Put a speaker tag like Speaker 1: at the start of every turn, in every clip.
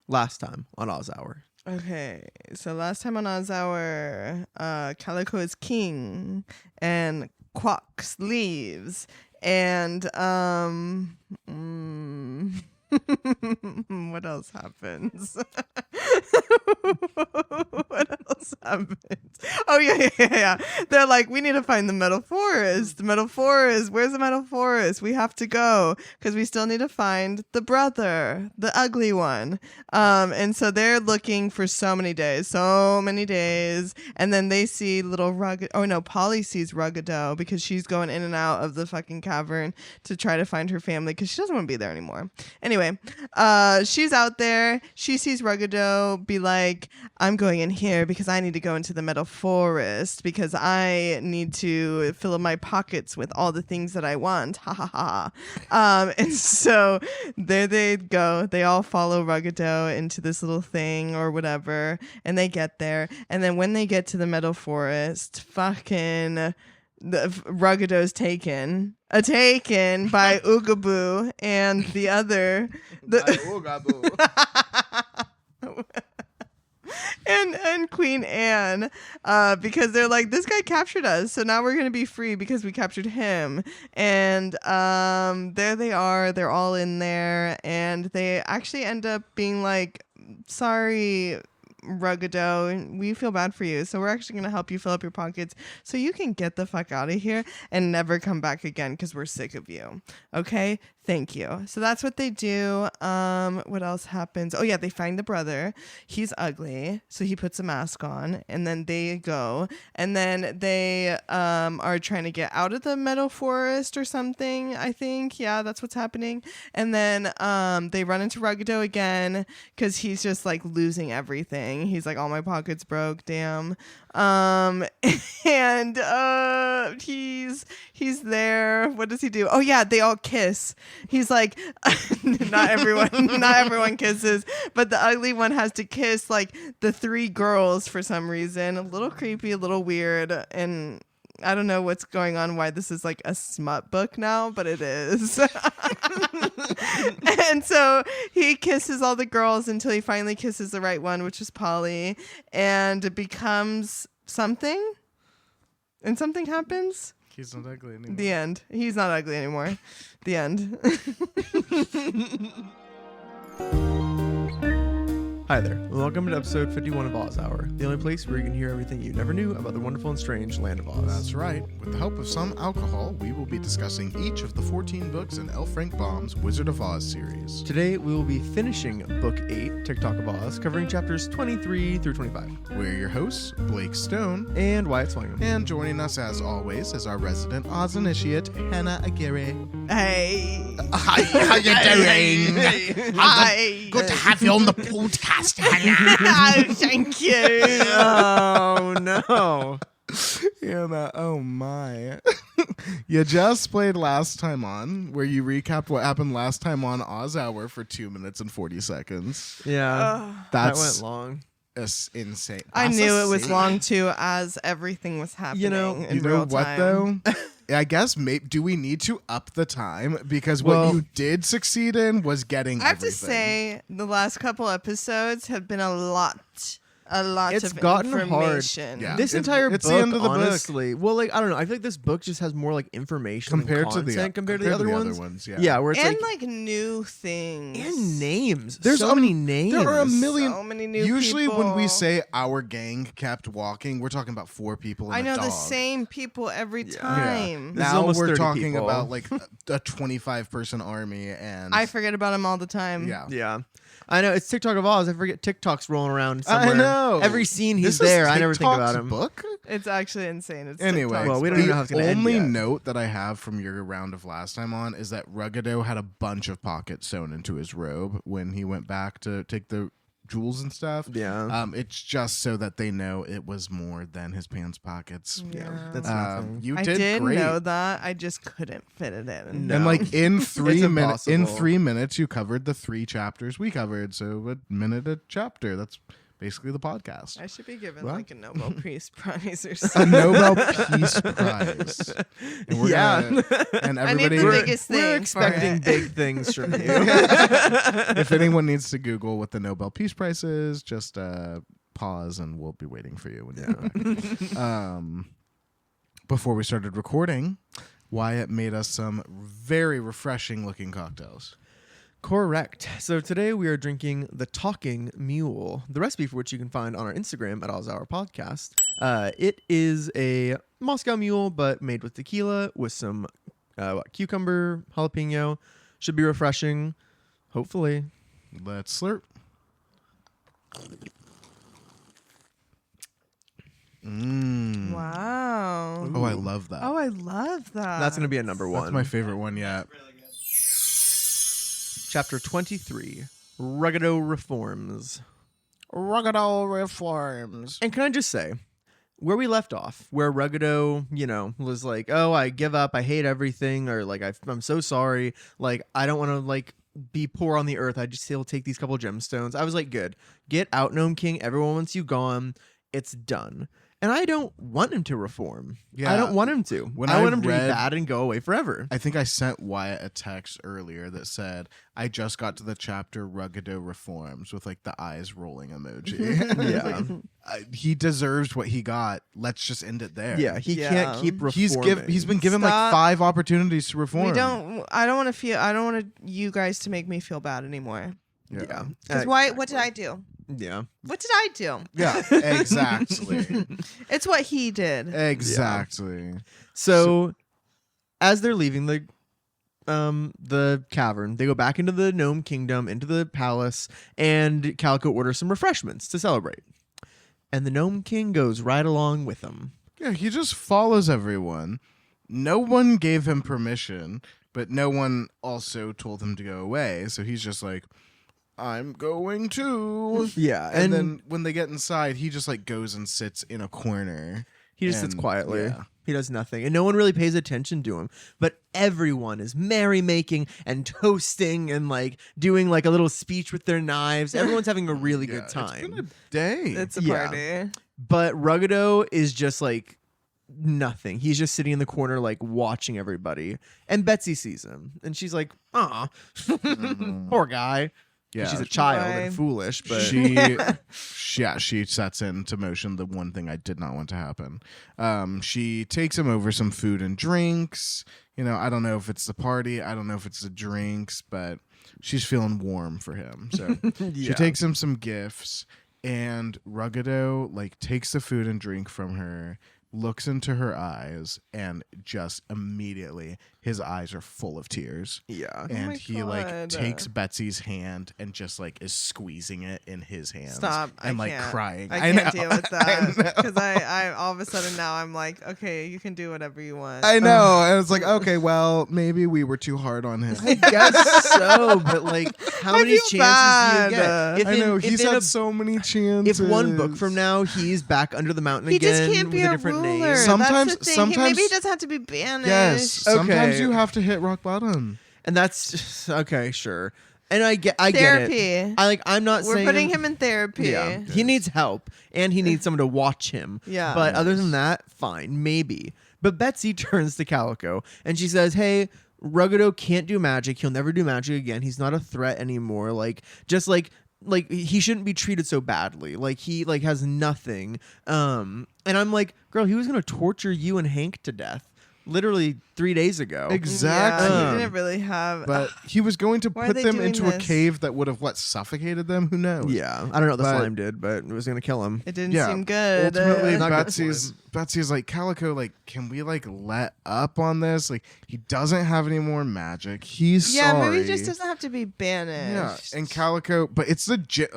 Speaker 1: last time on Oz Hour.
Speaker 2: Okay, so last time on Oz Hour, Calico is king, and Quox leaves, and what else happens? What else happens? Oh yeah. They're like, we need to find the metal forest. The metal forest. Where's the metal forest? We have to go because we still need to find the brother, the ugly one. And so they're looking for so many days, and then they see little Rugged. Oh no, Polly sees Ruggado because she's going in and out of the fucking cavern to try to find her family because she doesn't want to be there anymore. Anyway, she's out there. She sees Ruggado be like, I'm going in here because I need to go into the metal forest because I need to fill up my pockets with all the things that I want. Ha ha ha. And so there they go. They all follow Ruggado into this little thing or whatever, and they get there. And then when they get to the metal forest, fucking Ruggado's taken by Oogaboo and the other and Queen Anne, because they're like, this guy captured us, so now we're gonna be free because we captured him. And there they are, they're all in there, and they actually end up being like, sorry, Ruggado, we feel bad for you, so we're actually going to help you fill up your pockets so you can get the fuck out of here and never come back again because we're sick of you. Okay, thank you. So that's what they do. What else happens? Oh yeah, they find the brother. He's ugly, so he puts a mask on, and then they go, and then they are trying to get out of the metal forest or something, I think. Yeah, that's what's happening. And then they run into Ruggado again because he's just like losing everything. He's like, all my pockets broke, damn. And he's there. What does he do? Oh yeah, they all kiss. He's like, not everyone kisses, but the ugly one has to kiss like the three girls for some reason. A little creepy, a little weird, and I don't know what's going on, why this is like a smut book now, but it is. And so he kisses all the girls until he finally kisses the right one, which is Polly, and it becomes something. And something happens.
Speaker 3: He's not ugly anymore.
Speaker 2: The end. He's not ugly anymore. The end.
Speaker 1: Hi there, and welcome to episode 51 of Oz Hour, the only place where you can hear everything you never knew about the wonderful and strange land of Oz.
Speaker 3: That's right. With the help of some alcohol, we will be discussing each of the 14 books in L. Frank Baum's Wizard of Oz series.
Speaker 1: Today, we will be finishing Book 8, Tik-Tok of Oz, covering chapters 23 through 25.
Speaker 3: We're your hosts, Blake Stone
Speaker 1: And Wyatt Swingham.
Speaker 3: and joining us as always is our resident Oz initiate, Hannah Aguirre.
Speaker 2: Hey.
Speaker 3: Hi, how you doing?
Speaker 2: Hi.
Speaker 3: Good to have you on the podcast, Hannah.
Speaker 2: Oh, thank you.
Speaker 1: Oh, no.
Speaker 3: Hannah, oh my. You just played Last Time On, where you recapped what happened last time on Oz Hour for 2 minutes and 40 seconds.
Speaker 1: Yeah, that
Speaker 3: That's
Speaker 1: went long.
Speaker 3: insane.
Speaker 2: I
Speaker 3: That's
Speaker 2: knew it was
Speaker 3: insane.
Speaker 2: long too, as everything was happening in
Speaker 3: You know
Speaker 2: real
Speaker 3: what
Speaker 2: time.
Speaker 3: though? I guess do we need to up the time, because what you did succeed in was getting
Speaker 2: I have
Speaker 3: everything.
Speaker 2: to say, the last couple episodes have been a lot
Speaker 1: It's
Speaker 2: of
Speaker 1: gotten hard.
Speaker 2: information.
Speaker 3: Yeah.
Speaker 1: This
Speaker 3: It's
Speaker 1: entire
Speaker 3: the
Speaker 1: book,
Speaker 3: end of the book.
Speaker 1: honestly, well, like, I don't know. I feel like this book just has more like information
Speaker 3: compared to
Speaker 1: and content
Speaker 3: the
Speaker 1: compared to the other ones.
Speaker 3: Yeah.
Speaker 1: Yeah, where it's
Speaker 2: And
Speaker 1: like,
Speaker 2: like new things.
Speaker 1: and names.
Speaker 3: There's
Speaker 1: so many names.
Speaker 3: There are a million.
Speaker 2: So many new
Speaker 3: Usually, when we
Speaker 2: people.
Speaker 3: say our gang kept walking, we're talking about 4 people and
Speaker 2: I know
Speaker 3: a dog.
Speaker 2: the same people every
Speaker 1: Yeah.
Speaker 2: time.
Speaker 1: This is
Speaker 3: Now
Speaker 1: almost
Speaker 3: we're
Speaker 1: 30
Speaker 3: talking
Speaker 1: people.
Speaker 3: about like a 25-person army, and
Speaker 2: I forget about them all the time.
Speaker 3: yeah.
Speaker 1: Yeah. I know, it's TikTok of Oz. I forget TikTok's rolling around
Speaker 3: I
Speaker 1: somewhere.
Speaker 3: know.
Speaker 1: Every scene he's
Speaker 3: This is
Speaker 1: there, I never think
Speaker 3: TikTok's
Speaker 1: about him.
Speaker 3: Book?
Speaker 2: It's actually insane. It's
Speaker 3: Anyway,
Speaker 2: TikTok's
Speaker 1: Well, we don't even know how it's
Speaker 3: the
Speaker 1: gonna end
Speaker 3: only
Speaker 1: yet.
Speaker 3: note that I have from your round of last time on is that Ruggado had a bunch of pockets sewn into his robe when he went back to take the jewels and stuff.
Speaker 1: Yeah.
Speaker 3: It's just so that they know it was more than his pants pockets.
Speaker 2: Yeah.
Speaker 1: That's nothing.
Speaker 3: You
Speaker 2: I
Speaker 3: did
Speaker 2: did
Speaker 3: great.
Speaker 2: know that. I just couldn't fit it in.
Speaker 1: No.
Speaker 3: And like in 3
Speaker 1: It's
Speaker 3: minutes,
Speaker 1: impossible.
Speaker 3: you covered the 3 chapters we covered. So a minute a chapter. That's basically the podcast.
Speaker 2: I should be given
Speaker 1: Well.
Speaker 2: like a Nobel Peace Prize or
Speaker 3: A
Speaker 2: something.
Speaker 3: Nobel Peace Prize. And we're gonna, and
Speaker 2: I need
Speaker 3: everybody,
Speaker 2: the biggest thing.
Speaker 1: We're
Speaker 2: for
Speaker 1: expecting
Speaker 2: it.
Speaker 1: big things from you.
Speaker 3: if anyone needs to Google what the Nobel Peace Prize is, just pause and we'll be waiting for you when you're back. Before we started recording, Wyatt made us some very refreshing looking cocktails.
Speaker 1: Correct. So today we are drinking the Talking Mule, the recipe for which you can find on our Instagram at Oz Hour Podcast. It is a Moscow Mule, but made with tequila with some cucumber, jalapeno. Should be refreshing, hopefully.
Speaker 3: Let's slurp. Mm.
Speaker 2: Wow.
Speaker 3: Oh, I love that.
Speaker 2: Oh, I love that.
Speaker 1: That's going to be a number one.
Speaker 3: That's my favorite one yet.
Speaker 1: Chapter 23, Ruggido Reforms.
Speaker 3: Ruggido Reforms.
Speaker 1: And can I just say, where we left off, where Ruggido, was like, oh, I give up, I hate everything, or like, I'm so sorry, like, I don't want to, like, be poor on the earth, I just still take these couple gemstones. I was like, good, get out, Gnome King, everyone wants you gone, it's done. And I don't want him to reform.
Speaker 3: Yeah.
Speaker 1: I don't want him to.
Speaker 3: When
Speaker 1: I want
Speaker 3: I
Speaker 1: him to be
Speaker 3: read-
Speaker 1: bad and go away forever.
Speaker 3: I think I sent Wyatt a text earlier that said, I just got to the chapter Ruggido Reforms with like the eyes rolling emoji.
Speaker 1: Yeah.
Speaker 3: He deserves what he got. Let's just end it there.
Speaker 1: Yeah, he
Speaker 2: Yeah.
Speaker 1: can't keep reforming.
Speaker 3: He's been given
Speaker 2: Stop.
Speaker 3: like 5 opportunities to reform.
Speaker 2: I don't want you guys to make me feel bad anymore.
Speaker 1: Yeah.
Speaker 2: Because what did I do?
Speaker 1: Yeah.
Speaker 2: What did I do?
Speaker 3: Yeah, exactly.
Speaker 2: It's what he did.
Speaker 3: Exactly.
Speaker 1: So, as they're leaving the cavern, they go back into the Gnome Kingdom, into the palace, and Calico orders some refreshments to celebrate. And the Gnome King goes right along with them.
Speaker 3: Yeah, he just follows everyone. No one gave him permission, but no one also told him to go away. So he's just like, I'm going to.
Speaker 1: Yeah,
Speaker 3: And then when they get inside, he just like goes and sits in a corner.
Speaker 1: he just sits
Speaker 3: and-
Speaker 1: quietly.
Speaker 3: yeah.
Speaker 1: He does nothing, and no one really pays attention to him. But everyone is merrymaking and toasting and like doing like a little speech with their knives. Everyone's having a really good
Speaker 3: It's
Speaker 1: time.
Speaker 3: been a day.
Speaker 2: It's a
Speaker 1: Yeah.
Speaker 2: party.
Speaker 1: But Ruggido is just like nothing. He's just sitting in the corner, like watching everybody. And Betsy sees him, and she's like, "Aw, poor guy."
Speaker 3: yeah.
Speaker 1: She's a child
Speaker 2: Why?
Speaker 1: and foolish, but
Speaker 3: She sets into motion the one thing I did not want to happen. She takes him over some food and drinks. I don't know if it's the party, I don't know if it's the drinks, but she's feeling warm for him. So she takes him some gifts, and Ruggido like takes the food and drink from her, looks into her eyes, and just immediately his eyes are full of tears.
Speaker 1: yeah.
Speaker 3: And
Speaker 2: my
Speaker 3: he like
Speaker 2: God.
Speaker 3: takes Betsy's hand and just like is squeezing it in his hands.
Speaker 2: Stop.
Speaker 3: And
Speaker 2: I
Speaker 3: like
Speaker 2: can't.
Speaker 3: crying.
Speaker 2: I can't
Speaker 3: know.
Speaker 2: deal with
Speaker 3: I
Speaker 2: that.
Speaker 3: know.
Speaker 2: Because I all of a sudden now I'm like, okay, you can do whatever you want.
Speaker 3: I know. And it's like, okay, well, maybe we were too hard on him.
Speaker 1: I guess so, but like, how
Speaker 2: I
Speaker 1: many
Speaker 2: feel
Speaker 1: chances
Speaker 2: bad.
Speaker 1: do you get? If
Speaker 3: I know.
Speaker 1: if
Speaker 3: He's
Speaker 1: in
Speaker 3: had
Speaker 1: a-
Speaker 3: so many chances.
Speaker 1: If one book from now he's back under the mountain
Speaker 2: He
Speaker 1: again
Speaker 2: just can't be
Speaker 1: with a
Speaker 2: a
Speaker 1: different
Speaker 2: ruler.
Speaker 1: name.
Speaker 3: Sometimes-
Speaker 2: That's the thing.
Speaker 3: sometimes-
Speaker 2: Maybe he doesn't have to be banished.
Speaker 3: Yes. Sometimes
Speaker 1: Okay.
Speaker 3: you have to hit rock bottom.
Speaker 1: And that's just, okay, sure. And I get
Speaker 2: Therapy.
Speaker 1: it. I'm not
Speaker 2: We're
Speaker 1: saying
Speaker 2: putting him in therapy.
Speaker 1: Yeah, he needs help, and he needs someone to watch him.
Speaker 2: Yeah.
Speaker 1: But other than that, fine, maybe. But Betsy turns to Calico and she says, "Hey, Ruggido can't do magic. He'll never do magic again. He's not a threat anymore. Like, just like he shouldn't be treated so badly. Like he like has nothing." And I'm like, "Girl, he was gonna torture you and Hank to death." Literally 3 days ago.
Speaker 3: Exactly.
Speaker 2: Yeah, he didn't really have.
Speaker 3: But he was going to
Speaker 2: Why are
Speaker 3: put
Speaker 2: they
Speaker 3: them
Speaker 2: doing
Speaker 3: into a
Speaker 2: this?
Speaker 3: cave that would have suffocated them. Who knows?
Speaker 1: Yeah, I don't know what the
Speaker 3: But-
Speaker 1: slime did, but it was gonna kill him.
Speaker 2: it didn't
Speaker 3: Yeah,
Speaker 2: seem good.
Speaker 3: Ultimately,
Speaker 1: Not good
Speaker 3: Betsy's like, Calico, like, can we like let up on this? Like, he doesn't have any more magic. He's
Speaker 2: yeah,
Speaker 3: sorry.
Speaker 2: maybe he just doesn't have to be banished.
Speaker 3: Yeah, and Calico, but it's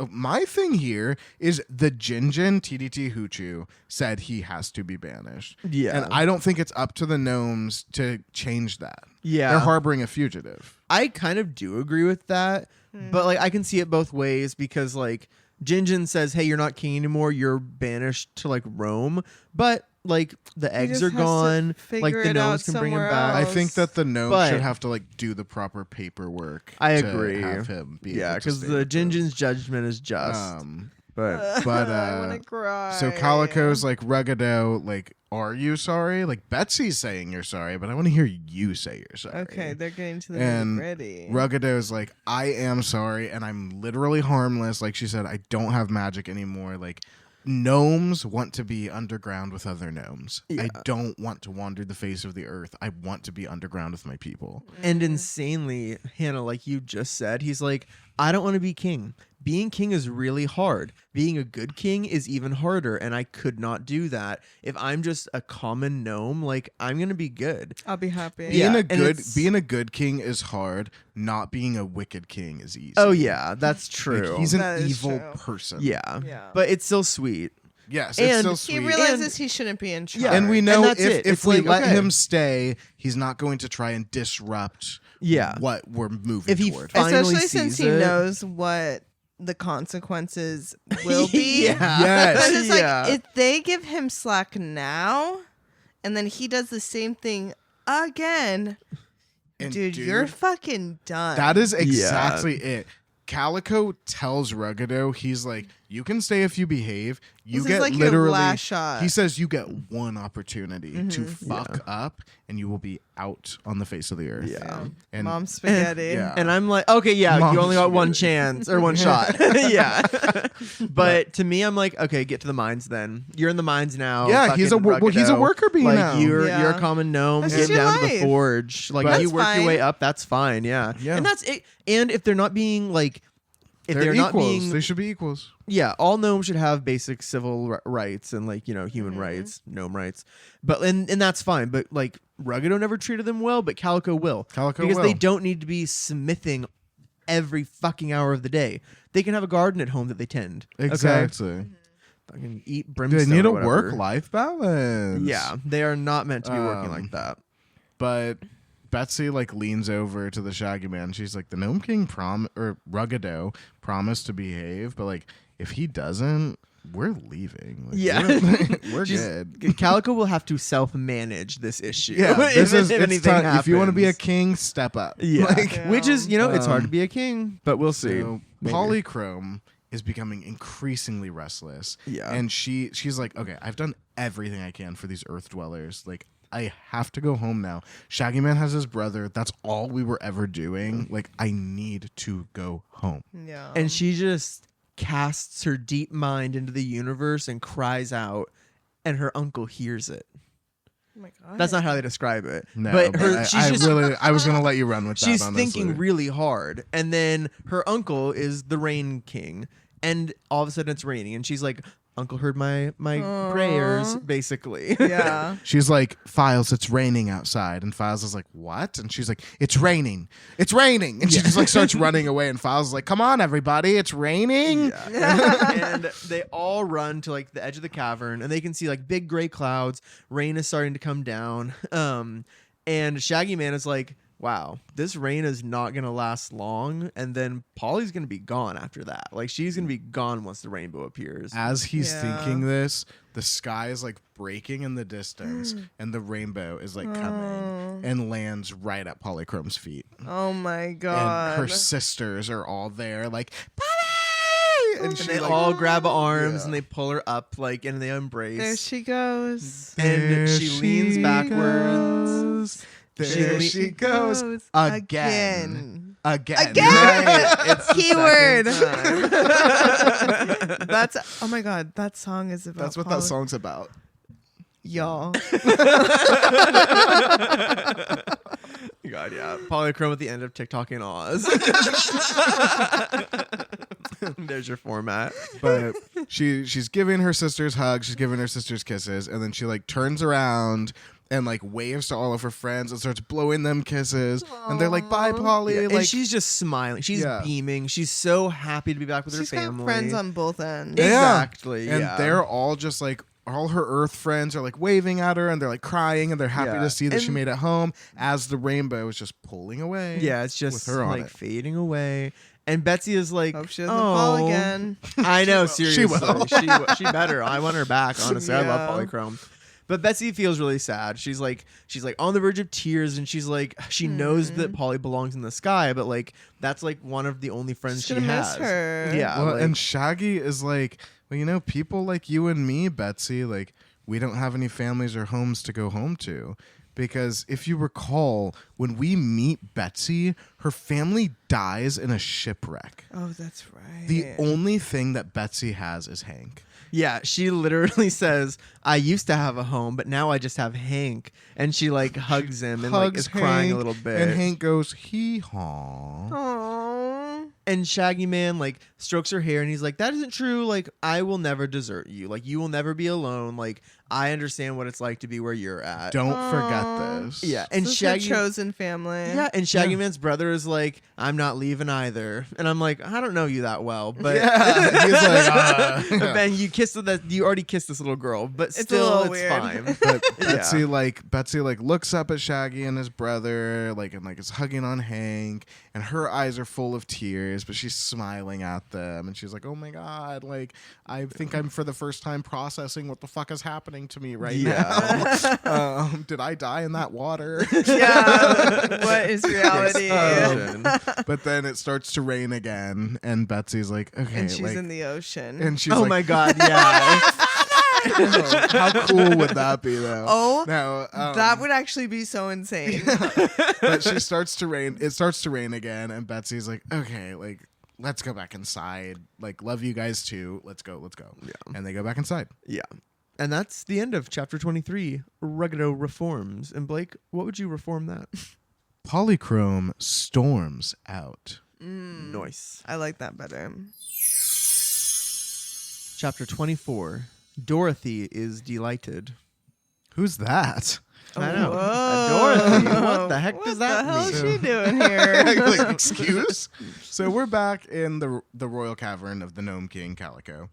Speaker 3: my thing here is the Jinjin TDT Hoochu said he has to be banished.
Speaker 1: Yeah.
Speaker 3: And I don't think it's up to the gnomes to change that.
Speaker 1: Yeah.
Speaker 3: They're harboring a fugitive.
Speaker 1: I kind of do agree with that, but like I can see it both ways because like Jinjin says, "Hey, you're not king anymore. You're banished to like Rome," but like the eggs
Speaker 2: just
Speaker 1: are
Speaker 2: has to
Speaker 1: gone. Like
Speaker 2: figure
Speaker 1: the
Speaker 2: it out
Speaker 1: gnomes can bring him
Speaker 2: somewhere
Speaker 1: back.
Speaker 3: I
Speaker 2: else.
Speaker 3: think that the gnomes
Speaker 1: But-
Speaker 3: should have to like do the proper paperwork.
Speaker 1: I
Speaker 3: to
Speaker 1: agree.
Speaker 3: have him be
Speaker 1: Yeah,
Speaker 3: able to
Speaker 1: because
Speaker 3: stay
Speaker 1: the
Speaker 3: with them.
Speaker 1: Jinjin's judgment is just. But
Speaker 2: I want to cry.
Speaker 3: So Calico's like, Ruggido, like, are you sorry? Like, Betsy's saying you're sorry, but I want to hear you say you're sorry.
Speaker 2: Okay, they're getting to the
Speaker 3: And
Speaker 2: nitty-gritty.
Speaker 3: Ruggido's like, I am sorry, and I'm literally harmless. Like she said, I don't have magic anymore. Like, gnomes want to be underground with other gnomes.
Speaker 1: Yeah.
Speaker 3: I don't want to wander the face of the earth. I want to be underground with my people.
Speaker 1: and insanely, Hannah, like you just said, he's like, I don't want to be king. Being king is really hard. Being a good king is even harder, and I could not do that. If I'm just a common gnome, like I'm gonna be good.
Speaker 2: I'll be happy.
Speaker 1: Yeah, and
Speaker 3: Being a good king is hard. Not being a wicked king is easy.
Speaker 1: Oh yeah, that's
Speaker 3: Like,
Speaker 1: true.
Speaker 3: he's an
Speaker 2: That is
Speaker 3: evil
Speaker 2: true.
Speaker 3: person.
Speaker 1: yeah.
Speaker 2: Yeah.
Speaker 1: But it's still sweet.
Speaker 3: Yes,
Speaker 1: And
Speaker 3: it's still
Speaker 2: He
Speaker 3: sweet.
Speaker 2: realizes he shouldn't be in charge.
Speaker 1: Yeah.
Speaker 3: And we
Speaker 1: And
Speaker 3: know
Speaker 1: that's
Speaker 3: if
Speaker 1: it. It's
Speaker 3: we
Speaker 1: like,
Speaker 3: let
Speaker 1: okay.
Speaker 3: him stay, he's not going to try and disrupt
Speaker 1: Yeah.
Speaker 3: what we're moving
Speaker 1: If he
Speaker 3: toward.
Speaker 1: finally
Speaker 2: Especially since
Speaker 1: sees
Speaker 2: he
Speaker 1: it.
Speaker 2: knows what the consequences will be.
Speaker 1: Yeah.
Speaker 3: Yes.
Speaker 2: But it's
Speaker 1: Yeah.
Speaker 2: like, if they give him slack now, and then he does the same thing again,
Speaker 3: And
Speaker 2: dude, you're fucking done.
Speaker 3: That is exactly it. Calico tells Ruggido, he's like, you can stay if you behave. You
Speaker 2: This
Speaker 3: get
Speaker 2: is like your
Speaker 3: literally
Speaker 2: last shot.
Speaker 3: He says you get one opportunity to
Speaker 2: Mhm.
Speaker 3: fuck up and you will be out on the face of the earth.
Speaker 1: Yeah.
Speaker 3: And
Speaker 2: Mom spaghetti.
Speaker 3: Yeah.
Speaker 1: And I'm like, okay, yeah,
Speaker 3: Mom
Speaker 1: you only got one
Speaker 3: spaghetti.
Speaker 1: chance or one shot. Yeah. But to me, I'm like, okay, get to the mines then. You're in the mines now.
Speaker 3: Yeah, he's a
Speaker 1: fucking
Speaker 3: he's a
Speaker 1: Ruggido.
Speaker 3: worker bee
Speaker 1: Like
Speaker 3: now.
Speaker 1: you're
Speaker 2: Yeah.
Speaker 1: a common gnome.
Speaker 2: This
Speaker 1: Get
Speaker 2: is your
Speaker 1: down to the
Speaker 2: life.
Speaker 1: forge. Like
Speaker 3: But-
Speaker 1: you
Speaker 2: That's
Speaker 1: work your way
Speaker 2: fine.
Speaker 1: up. That's fine. Yeah.
Speaker 3: Yeah.
Speaker 1: And that's it. And if they're not being like, if
Speaker 3: they're
Speaker 1: not
Speaker 3: equals.
Speaker 1: being,
Speaker 3: They should be equals.
Speaker 1: yeah, all gnomes should have basic civil rights and like human
Speaker 2: Mhm.
Speaker 1: rights, gnome rights. But and that's fine. But like Ruggido never treated them well, but Calico will.
Speaker 3: Calico
Speaker 1: Because
Speaker 3: will.
Speaker 1: they don't need to be smithing every fucking hour of the day. They can have a garden at home that they tend. Okay?
Speaker 3: Exactly.
Speaker 1: Fucking eat brimstone.
Speaker 3: They need a
Speaker 1: or whatever.
Speaker 3: work-life balance.
Speaker 1: Yeah, they are not meant to be working
Speaker 3: Um,
Speaker 1: like that.
Speaker 3: But Betsy like leans over to the Shaggy Man. She's like, the Gnome King Ruggido promised to behave, but like if he doesn't, we're leaving. Like,
Speaker 1: Yeah.
Speaker 3: we're
Speaker 1: She's-
Speaker 3: good.
Speaker 1: Calico will have to self-manage this issue.
Speaker 3: Yeah, this is
Speaker 1: if
Speaker 3: it's
Speaker 1: anything
Speaker 3: time. If you want to be a
Speaker 1: happens.
Speaker 3: king, step up.
Speaker 1: Yeah,
Speaker 3: Like,
Speaker 1: which is it's hard to
Speaker 3: Um,
Speaker 1: be a king, but we'll see.
Speaker 3: so
Speaker 1: Maybe.
Speaker 3: Polychrome is becoming increasingly restless.
Speaker 1: Yeah.
Speaker 3: And she's like, okay, I've done everything I can for these Earth dwellers. Like, I have to go home now. Shaggy Man has his brother. That's all we were ever doing. Like, I need to go home.
Speaker 2: Yeah.
Speaker 1: And she just casts her deep mind into the universe and cries out, and her uncle hears it.
Speaker 2: Oh my God.
Speaker 1: That's not how they describe it.
Speaker 3: No,
Speaker 1: but
Speaker 3: but
Speaker 1: her,
Speaker 3: I was gonna let you run with that.
Speaker 1: she's
Speaker 3: honestly.
Speaker 1: thinking really hard, and then her uncle is the rain king, and all of a sudden it's raining, and she's like, "Uncle heard my
Speaker 2: Aw.
Speaker 1: prayers," basically.
Speaker 2: Yeah.
Speaker 3: She's like, Files, it's raining outside. And Files is like, what? And she's like, it's raining. It's raining. And she just like starts running away. And Files is like, come on, everybody. It's raining.
Speaker 1: Yeah. And they all run to like the edge of the cavern, and they can see like big gray clouds. Rain is starting to come down. And Shaggy Man is like, wow, this rain is not gonna last long, and then Polly's gonna be gone after that. Like she's gonna be gone once the rainbow appears.
Speaker 3: As he's
Speaker 2: Yeah.
Speaker 3: thinking this, the sky is like breaking in the distance. And the rainbow is like coming and lands right at Polychrome's feet.
Speaker 2: Oh my
Speaker 3: And
Speaker 2: God.
Speaker 3: her sisters are all there, like, Polly!
Speaker 1: And
Speaker 3: she,
Speaker 1: they
Speaker 3: like,
Speaker 1: all grab arms
Speaker 3: yeah.
Speaker 1: and they pull her up, like, and they embrace.
Speaker 2: There she goes.
Speaker 1: And
Speaker 3: There
Speaker 1: she leans backwards.
Speaker 3: goes. There
Speaker 1: She
Speaker 3: she goes. Again. Again.
Speaker 2: Again.
Speaker 1: It's the
Speaker 2: Keyword.
Speaker 1: second time.
Speaker 2: That's, oh my God, that song is about
Speaker 3: That's what that song's about.
Speaker 2: Y'all.
Speaker 1: God, yeah. Polychrome at the end of Tik-Tok in Oz. There's your format.
Speaker 3: But she's giving her sisters hugs, she's giving her sisters kisses, and then she like turns around and like waves to all of her friends and starts blowing them kisses. And they're like, bye, Polly.
Speaker 1: Yeah,
Speaker 3: Like,
Speaker 1: and she's just smiling. She's
Speaker 3: Yeah.
Speaker 1: beaming. She's so happy to be back with
Speaker 2: She's
Speaker 1: her
Speaker 2: got
Speaker 1: family.
Speaker 2: friends on both ends.
Speaker 3: Yeah.
Speaker 1: Exactly.
Speaker 3: and
Speaker 1: yeah.
Speaker 3: they're all just like, all her Earth friends are like waving at her and they're like crying and they're happy
Speaker 1: Yeah.
Speaker 3: to see that she
Speaker 1: And-
Speaker 3: made it home as the rainbow is just pulling away.
Speaker 1: Yeah, it's just
Speaker 3: with her on
Speaker 1: like
Speaker 3: it.
Speaker 1: fading away. And Betsy is like,
Speaker 2: Hope she doesn't fall
Speaker 1: "Oh."
Speaker 2: again.
Speaker 1: I know,
Speaker 3: She
Speaker 1: seriously.
Speaker 3: will.
Speaker 1: She better. I want her back, honestly. I love
Speaker 2: Yeah.
Speaker 1: Polychrome. But Betsy feels really sad. She's like on the verge of tears, and she's like, she knows that Polly belongs in the sky, but like that's like one of the only friends she
Speaker 2: She's gonna
Speaker 1: has.
Speaker 2: miss her.
Speaker 1: Yeah,
Speaker 3: Well,
Speaker 1: like-
Speaker 3: and Shaggy is like, well, people like you and me, Betsy, like we don't have any families or homes to go home to. Because if you recall, when we meet Betsy, her family dies in a shipwreck.
Speaker 2: Oh, that's right.
Speaker 3: The only thing that Betsy has is Hank.
Speaker 1: Yeah, she literally says, I used to have a home, but now I just have Hank. And she like hugs him and like is crying a little bit.
Speaker 3: And Hank goes, hee-haw.
Speaker 2: Aww.
Speaker 1: And Shaggy Man like strokes her hair and he's like, that isn't true. Like, I will never desert you. Like, you will never be alone. Like, I understand what it's like to be where you're at.
Speaker 3: Don't
Speaker 2: Aw.
Speaker 3: forget this.
Speaker 1: Yeah, and
Speaker 2: This is her
Speaker 1: Shaggy
Speaker 2: chosen family.
Speaker 1: Yeah, and Shaggy
Speaker 3: Yeah.
Speaker 1: Man's brother is like, I'm not leaving either. And I'm like, I don't know you that well, but
Speaker 3: Yeah. He's like,
Speaker 1: Ben, you already kissed this little girl, but
Speaker 2: It's a
Speaker 1: still
Speaker 2: little
Speaker 1: it's
Speaker 2: weird.
Speaker 1: fine.
Speaker 3: But
Speaker 1: Yeah.
Speaker 3: Betsy looks up at Shaggy and his brother, and is hugging on Hank, and her eyes are full of tears, but she's smiling at them, and she's like, "Oh my god, like I think I'm for the first time processing what the fuck is happening to me right now. Did I die in that water?"
Speaker 2: Yeah. What is reality?
Speaker 1: Explosion.
Speaker 3: But then it starts to rain again, and Betsy's like, "Okay,"
Speaker 2: And she's
Speaker 3: like,
Speaker 2: in the ocean.
Speaker 3: and she's
Speaker 1: Oh
Speaker 3: like,
Speaker 1: my god, yeah.
Speaker 3: "How cool would that be, though?"
Speaker 2: Oh,
Speaker 3: no,
Speaker 2: that would actually be so insane.
Speaker 3: But she starts to rain. It starts to rain again, and Betsy's like, "Okay, like let's go back inside. Like, love you guys too. Let's go.
Speaker 1: Yeah.
Speaker 3: And they go back inside.
Speaker 1: Yeah. And that's the end of chapter 23, Ruggido reforms. And Blake, what would you reform that?
Speaker 3: Polychrome storms out.
Speaker 1: Nice.
Speaker 2: I like that better.
Speaker 1: Chapter 24, Dorothy is delighted.
Speaker 3: Who's that?
Speaker 1: I know.
Speaker 2: Whoa.
Speaker 1: Dorothy, what the heck does that
Speaker 2: What the hell
Speaker 1: mean?
Speaker 2: is she doing here?
Speaker 3: Like, excuse? So we're back in the royal cavern of the Gnome King Calico.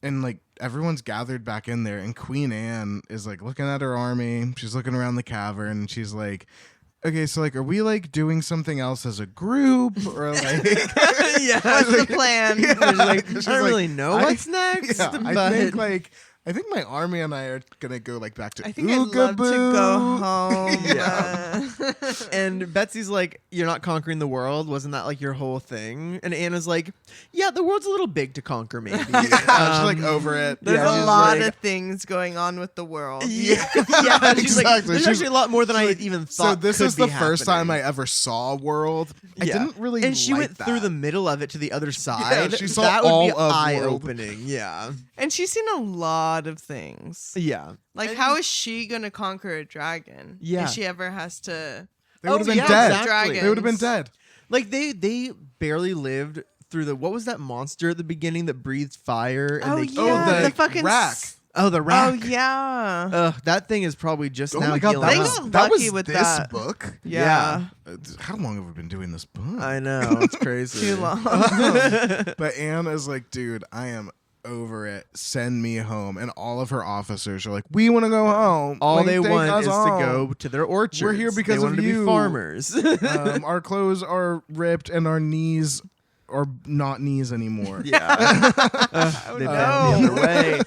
Speaker 3: And like everyone's gathered back in there, and Queen Anne is like looking at her army. She's looking around the cavern, and she's like, "Okay, so like, are we like doing something else as a group, or like,
Speaker 2: Yeah, what's the plan?
Speaker 3: Yeah.
Speaker 1: She's like, I
Speaker 3: She's
Speaker 1: don't
Speaker 3: like,
Speaker 1: really know what's next.
Speaker 3: Yeah,
Speaker 1: but
Speaker 3: I think my army and I are gonna go like back to.
Speaker 2: I think I'd love to go home.
Speaker 1: Yeah. And Betsy's like, you're not conquering the world. Wasn't that like your whole thing? And Anna's like, yeah, the world's a little big to conquer, maybe.
Speaker 3: She's like over it.
Speaker 2: There's
Speaker 1: Yeah,
Speaker 2: a
Speaker 1: she's
Speaker 2: lot
Speaker 1: like-
Speaker 2: of things going on with the world.
Speaker 1: Yeah, yeah. She's like,
Speaker 3: Exactly.
Speaker 1: there's
Speaker 3: She's-
Speaker 1: actually a lot more than I even thought.
Speaker 3: So this
Speaker 1: could
Speaker 3: is the
Speaker 1: be
Speaker 3: first time I
Speaker 1: happening.
Speaker 3: ever saw World. I
Speaker 1: Yeah.
Speaker 3: didn't really.
Speaker 1: And she
Speaker 3: like
Speaker 1: went
Speaker 3: that.
Speaker 1: through the middle of it to the other side.
Speaker 3: she saw
Speaker 1: that would
Speaker 3: all
Speaker 1: be
Speaker 3: of World.
Speaker 1: eye-opening. Yeah,
Speaker 2: And she's seen a lot of things.
Speaker 1: yeah.
Speaker 2: Like,
Speaker 1: And-
Speaker 2: how is she going to conquer a dragon?
Speaker 1: Yeah.
Speaker 2: If she ever has to.
Speaker 3: They would have been
Speaker 1: yeah,
Speaker 3: dead.
Speaker 1: exactly.
Speaker 3: They would have been dead.
Speaker 1: Like they barely lived through the what was that monster at the beginning that breathed fire? And
Speaker 2: Oh,
Speaker 1: they
Speaker 2: yeah. The fucking
Speaker 3: rack.
Speaker 1: Oh, the
Speaker 2: Oh,
Speaker 1: rack.
Speaker 2: yeah.
Speaker 1: Ugh, that thing is probably just
Speaker 3: Oh
Speaker 1: now
Speaker 3: my god,
Speaker 1: healing
Speaker 2: They
Speaker 3: that
Speaker 1: up.
Speaker 3: was,
Speaker 2: got
Speaker 3: that was
Speaker 2: lucky with
Speaker 3: this
Speaker 2: that.
Speaker 3: book.
Speaker 2: Yeah.
Speaker 3: How long have we been doing this book?
Speaker 1: I know, it's crazy.
Speaker 2: Too long.
Speaker 3: But Anne is like, dude, I am over it. Send me home. And all of her officers are like, we want to go home.
Speaker 1: All
Speaker 3: Like,
Speaker 1: they
Speaker 3: take
Speaker 1: want
Speaker 3: us
Speaker 1: is
Speaker 3: home.
Speaker 1: to go to their orchards.
Speaker 3: We're here because
Speaker 1: they wanted
Speaker 3: of
Speaker 1: to
Speaker 3: you.
Speaker 1: be farmers.
Speaker 3: Our clothes are ripped and our knees are not knees anymore.
Speaker 1: yeah, they bend the other way.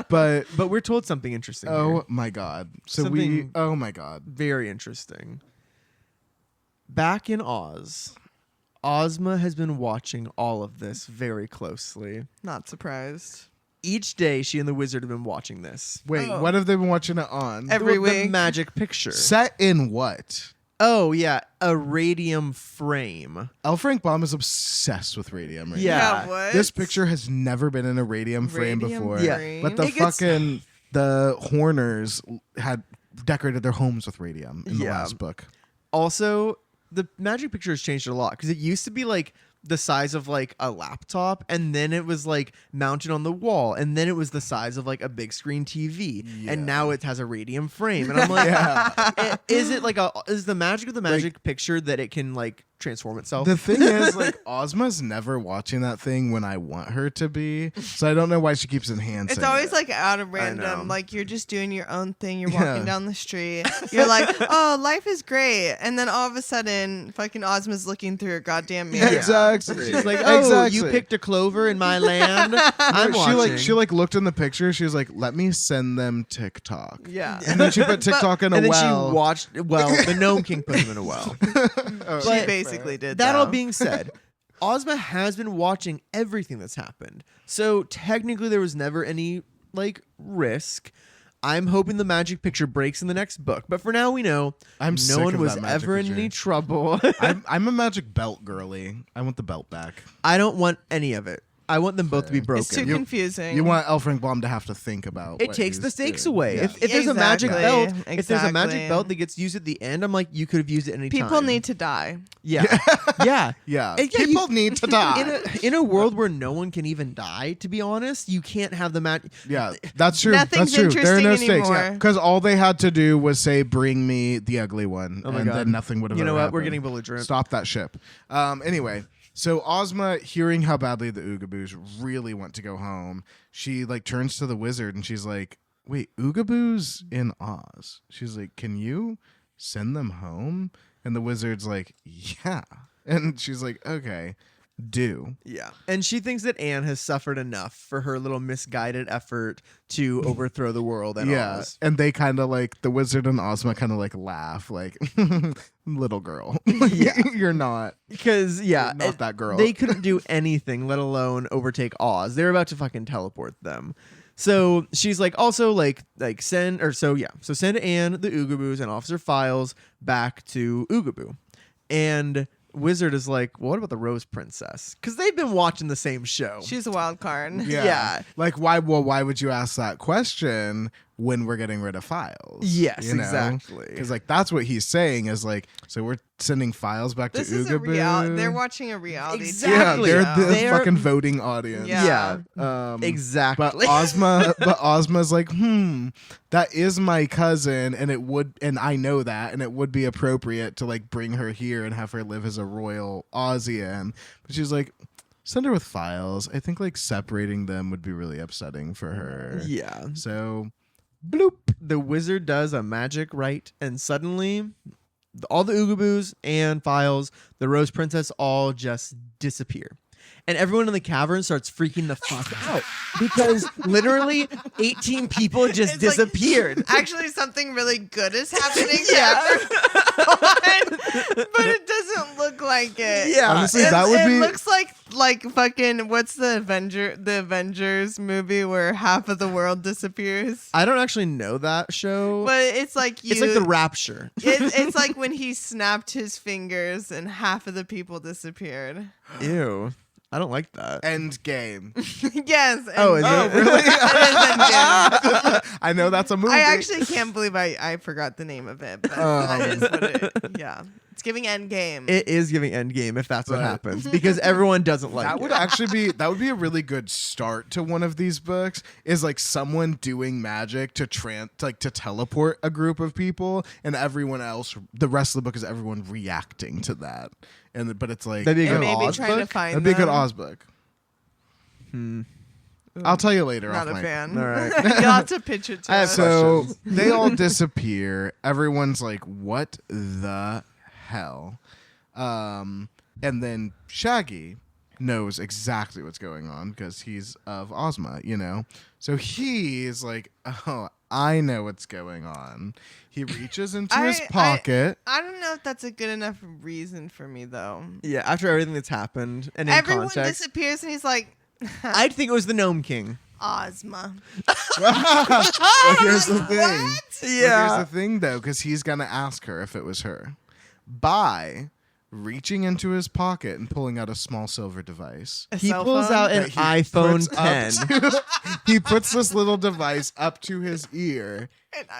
Speaker 3: But
Speaker 1: But we're told something interesting.
Speaker 3: oh
Speaker 1: here.
Speaker 3: my god. So
Speaker 1: Something-
Speaker 3: oh my god.
Speaker 1: Very interesting. Back in Oz, Ozma has been watching all of this very closely.
Speaker 2: Not surprised.
Speaker 1: Each day, she and the wizard have been watching this.
Speaker 3: Wait,
Speaker 2: Oh.
Speaker 3: what have they been watching it on?
Speaker 2: Every
Speaker 1: the
Speaker 2: week.
Speaker 1: magic picture.
Speaker 3: Set in what?
Speaker 1: Oh yeah, a radium frame.
Speaker 3: L. Frank Baum is obsessed with radium right
Speaker 1: Yeah.
Speaker 3: now.
Speaker 2: Yeah, what?
Speaker 3: This picture has never been in a radium frame
Speaker 2: Radium
Speaker 3: before.
Speaker 1: Yeah,
Speaker 2: frame?
Speaker 3: But the
Speaker 1: It gets-
Speaker 3: fucking the Horners had decorated their homes with radium in the
Speaker 1: Yeah.
Speaker 3: last book.
Speaker 1: Also, the magic picture has changed a lot because it used to be like the size of like a laptop, and then it was like mounted on the wall, and then it was the size of like a big screen TV,
Speaker 3: Yeah.
Speaker 1: and now it has a radium frame. And I'm like, is it like is the magic of the magic picture that it can like transform itself?
Speaker 3: The thing is, like, Ozma's never watching that thing when I want her to be, so I don't know why she keeps enhancing.
Speaker 2: It's always
Speaker 3: it.
Speaker 2: like out of
Speaker 1: know.
Speaker 2: random. Like, you're just doing your own thing. You're
Speaker 3: Yeah.
Speaker 2: walking down the street. You're like, oh, life is great. And then all of a sudden, fucking Ozma's looking through her goddamn mirror.
Speaker 3: Exactly. Exactly.
Speaker 1: She's like, oh,
Speaker 3: Exactly.
Speaker 1: you picked a clover in my land. I'm watching.
Speaker 3: She looked in the picture. She was like, let me send them TikTok.
Speaker 2: Yeah.
Speaker 3: And then she put TikTok in a
Speaker 1: and then
Speaker 3: well.
Speaker 1: she watched. Well, the Gnome King put him in a well.
Speaker 3: Oh,
Speaker 2: She
Speaker 1: But
Speaker 2: basically did
Speaker 1: That all
Speaker 2: though.
Speaker 1: being said, Ozma has been watching everything that's happened. So technically there was never any like risk. I'm hoping the magic picture breaks in the next book. But for now we know
Speaker 3: I'm
Speaker 1: no
Speaker 3: sick
Speaker 1: one
Speaker 3: of
Speaker 1: was
Speaker 3: that magic
Speaker 1: ever in
Speaker 3: picture.
Speaker 1: any trouble.
Speaker 3: I'm a magic belt girly. I want the belt back.
Speaker 1: I don't want any of it. I want them both to be broken.
Speaker 2: It's too
Speaker 3: You-
Speaker 2: confusing.
Speaker 3: You want L. Frank Baum to have to think about
Speaker 1: It
Speaker 3: what
Speaker 1: takes
Speaker 3: he's
Speaker 1: the stakes
Speaker 3: doing.
Speaker 1: away.
Speaker 3: Yeah.
Speaker 1: If there's a magic
Speaker 2: Exactly.
Speaker 1: belt, if there's a magic
Speaker 2: Exactly.
Speaker 1: belt that gets used at the end, I'm like, you could have used it any time.
Speaker 2: People need to die.
Speaker 1: Yeah. Yeah.
Speaker 3: Yeah.
Speaker 1: And yeah,
Speaker 3: People need to die.
Speaker 1: In a world where no one can even die, to be honest, you can't have the magic.
Speaker 3: Yeah, that's true.
Speaker 2: Nothing's
Speaker 3: That's true. There are no
Speaker 2: interesting
Speaker 3: stakes.
Speaker 2: anymore.
Speaker 3: Because all they had to do was say, "Bring me the ugly one,"
Speaker 1: Oh my
Speaker 3: and
Speaker 1: God.
Speaker 3: then nothing would have.
Speaker 1: You know
Speaker 3: ever
Speaker 1: what? We're
Speaker 3: happened.
Speaker 1: getting belligerent.
Speaker 3: Stop that ship. Anyway, so Ozma, hearing how badly the Oogaboos really want to go home, she like turns to the wizard and she's like, "Wait, Oogaboos in Oz?" She's like, "Can you send them home?" And the wizard's like, "Yeah," and she's like, "Okay." Do.
Speaker 1: Yeah. And she thinks that Anne has suffered enough for her little misguided effort to overthrow the world and
Speaker 3: Yeah,
Speaker 1: Oz.
Speaker 3: and they kind of like the wizard and Ozma kind of like laugh, like little girl.
Speaker 1: Yeah.
Speaker 3: You're not.
Speaker 1: Because, yeah,
Speaker 3: You're not that girl.
Speaker 1: They couldn't do anything, let alone overtake Oz. They're about to fucking teleport them. So she's like, also send Anne, the Oogaboos, and Officer Files back to Oogaboo. And Wizard is like, well, what about the Rose Princess? Because they've been watching the same show.
Speaker 2: She's a wild card.
Speaker 1: Yeah.
Speaker 3: Like why? Well, why would you ask that question when we're getting rid of Files?
Speaker 1: Yes, exactly.
Speaker 3: Because like that's what he's saying is like, so we're sending Files back
Speaker 2: This
Speaker 3: to
Speaker 2: is a
Speaker 3: Oogaboo.
Speaker 2: They're watching a reality.
Speaker 1: Exactly.
Speaker 3: Yeah,
Speaker 2: TV
Speaker 3: they're the
Speaker 2: show.
Speaker 1: They're-
Speaker 3: fucking voting audience.
Speaker 2: Yeah.
Speaker 1: Exactly.
Speaker 3: But Ozma's like, that is my cousin, and I know that, and it would be appropriate to like bring her here and have her live as a royal Ozian. But she's like, send her with Files. I think like separating them would be really upsetting for her.
Speaker 1: Yeah.
Speaker 3: So, bloop.
Speaker 1: The wizard does a magic rite, and suddenly all the Oogaboos and Files, the Rose Princess, all just disappear. And everyone in the cavern starts freaking the fuck out because literally 18 people just
Speaker 2: It's like-
Speaker 1: disappeared.
Speaker 2: Actually, something really good is happening.
Speaker 1: Yeah.
Speaker 2: But it doesn't look like it.
Speaker 1: Yeah.
Speaker 3: Honestly,
Speaker 2: It,
Speaker 3: that would
Speaker 2: it
Speaker 3: be.
Speaker 2: looks like fucking what's the Avengers movie where half of the world disappears?
Speaker 1: I don't actually know that show.
Speaker 2: But it's like you.
Speaker 1: It's like the Rapture.
Speaker 2: It's like when he snapped his fingers and half of the people disappeared.
Speaker 1: Ew. I don't like that.
Speaker 3: End game.
Speaker 2: Yes.
Speaker 1: Oh, is it?
Speaker 3: Oh, really?
Speaker 2: It is Endgame.
Speaker 3: I know that's a movie.
Speaker 2: I actually can't believe I forgot the name of it. But that is what it. Yeah, it's giving Endgame.
Speaker 1: It is giving Endgame if that's what
Speaker 3: But-
Speaker 1: happens because everyone doesn't like
Speaker 3: that
Speaker 1: it.
Speaker 3: would actually be a really good start to one of these books is like someone doing magic to to teleport a group of people and everyone else the rest of the book is everyone reacting to that but it's like
Speaker 1: That'd be a
Speaker 2: and
Speaker 1: good
Speaker 2: maybe
Speaker 1: Oz
Speaker 2: trying to
Speaker 1: book?
Speaker 2: find
Speaker 3: that'd be a good
Speaker 2: them.
Speaker 3: Oz book. I'll tell you later.
Speaker 2: Not
Speaker 3: off
Speaker 2: a
Speaker 3: mic.
Speaker 2: fan.
Speaker 1: All right.
Speaker 2: You'll have to pitch it to
Speaker 1: I have
Speaker 2: us.
Speaker 3: So
Speaker 1: questions.
Speaker 3: they all disappear. Everyone's like, "What the hell?" And then Shaggy knows exactly what's going on because he's of Ozma, you know. So he is like, "Oh, I know what's going on." He reaches into his pocket.
Speaker 2: I don't know if that's a good enough reason for me though.
Speaker 1: Yeah, after everything that's happened and in
Speaker 2: Everyone
Speaker 1: context,
Speaker 2: disappears and he's like,
Speaker 1: I'd think it was the Gnome King.
Speaker 2: Ozma.
Speaker 3: Well, here's the thing.
Speaker 2: What?
Speaker 3: But here's the thing, though, because he's gonna ask her if it was her by reaching into his pocket and pulling out a small silver device.
Speaker 2: A
Speaker 1: He
Speaker 2: cell
Speaker 1: pulls
Speaker 2: phone?
Speaker 1: out an
Speaker 3: that he
Speaker 1: iPhone
Speaker 3: puts up
Speaker 1: 10.
Speaker 3: to- he puts this little device up to his ear,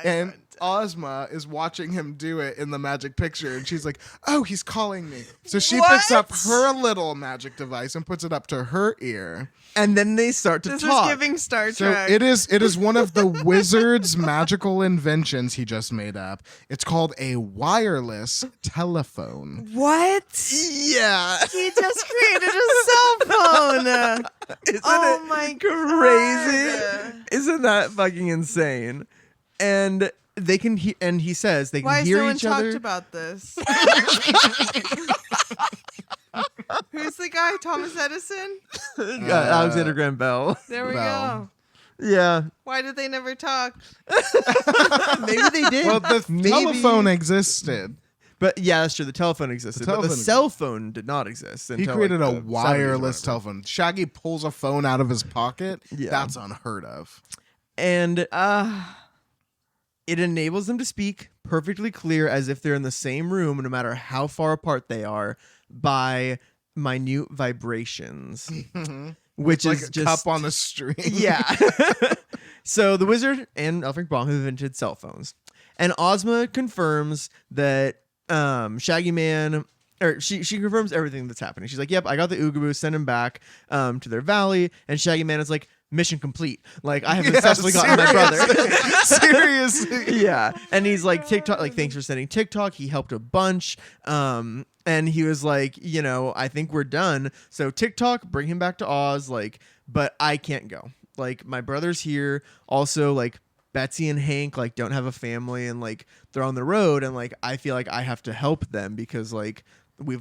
Speaker 3: and
Speaker 2: iPhone.
Speaker 3: Ozma is watching him do it in the magic picture, and she's like, "Oh, he's calling me." So she
Speaker 2: What?
Speaker 3: picks up her little magic device and puts it up to her ear.
Speaker 1: And then they start to
Speaker 2: This
Speaker 1: talk.
Speaker 2: is giving Star
Speaker 3: So
Speaker 2: Trek.
Speaker 3: it is one of the wizard's magical inventions he just made up. It's called a wireless telephone.
Speaker 2: What?
Speaker 1: Yeah.
Speaker 2: He just created a cell phone.
Speaker 1: Isn't
Speaker 2: Oh
Speaker 1: it
Speaker 2: my
Speaker 1: crazy?
Speaker 2: God.
Speaker 1: Isn't that fucking insane? And they can and he says they can
Speaker 2: Why has
Speaker 1: hear
Speaker 2: no one
Speaker 1: each
Speaker 2: talked
Speaker 1: other.
Speaker 2: about this? Who's the guy? Thomas Edison?
Speaker 1: Alexander Graham Bell.
Speaker 2: There we
Speaker 3: Bell.
Speaker 2: go.
Speaker 1: Yeah.
Speaker 2: Why did they never talk?
Speaker 1: Maybe they did.
Speaker 3: Well, the
Speaker 1: Maybe.
Speaker 3: telephone existed.
Speaker 1: But yeah, that's true. The telephone existed, but the
Speaker 3: telephone
Speaker 1: cell phone did not exist.
Speaker 3: He
Speaker 1: Until,
Speaker 3: created
Speaker 1: like,
Speaker 3: a
Speaker 1: the 70s or
Speaker 3: wireless
Speaker 1: whatever.
Speaker 3: telephone. Shaggy pulls a phone out of his pocket.
Speaker 1: Yeah.
Speaker 3: That's unheard of.
Speaker 1: And it enables them to speak perfectly clear as if they're in the same room, no matter how far apart they are, by minute vibrations, which
Speaker 3: Like
Speaker 1: is
Speaker 3: a
Speaker 1: just
Speaker 3: cup on a string.
Speaker 1: yeah. So the wizard and Elfric Baum have invented cell phones, and Ozma confirms that Shaggy Man. Or she confirms everything that's happening. She's like, "Yep, I got the Oogaboo. Send him back to their valley." And Shaggy Man is like, "Mission complete. Like I have successfully gotten my brother."
Speaker 3: Seriously.
Speaker 1: Yeah, and he's like, "TikTok. Like thanks for sending TikTok. He helped a bunch." And he was like, "I think we're done. So TikTok, bring him back to Oz. Like, but I can't go. Like my brother's here. Also, like." Betsy and Hank like don't have a family and like they're on the road and like I feel like I have to help them because like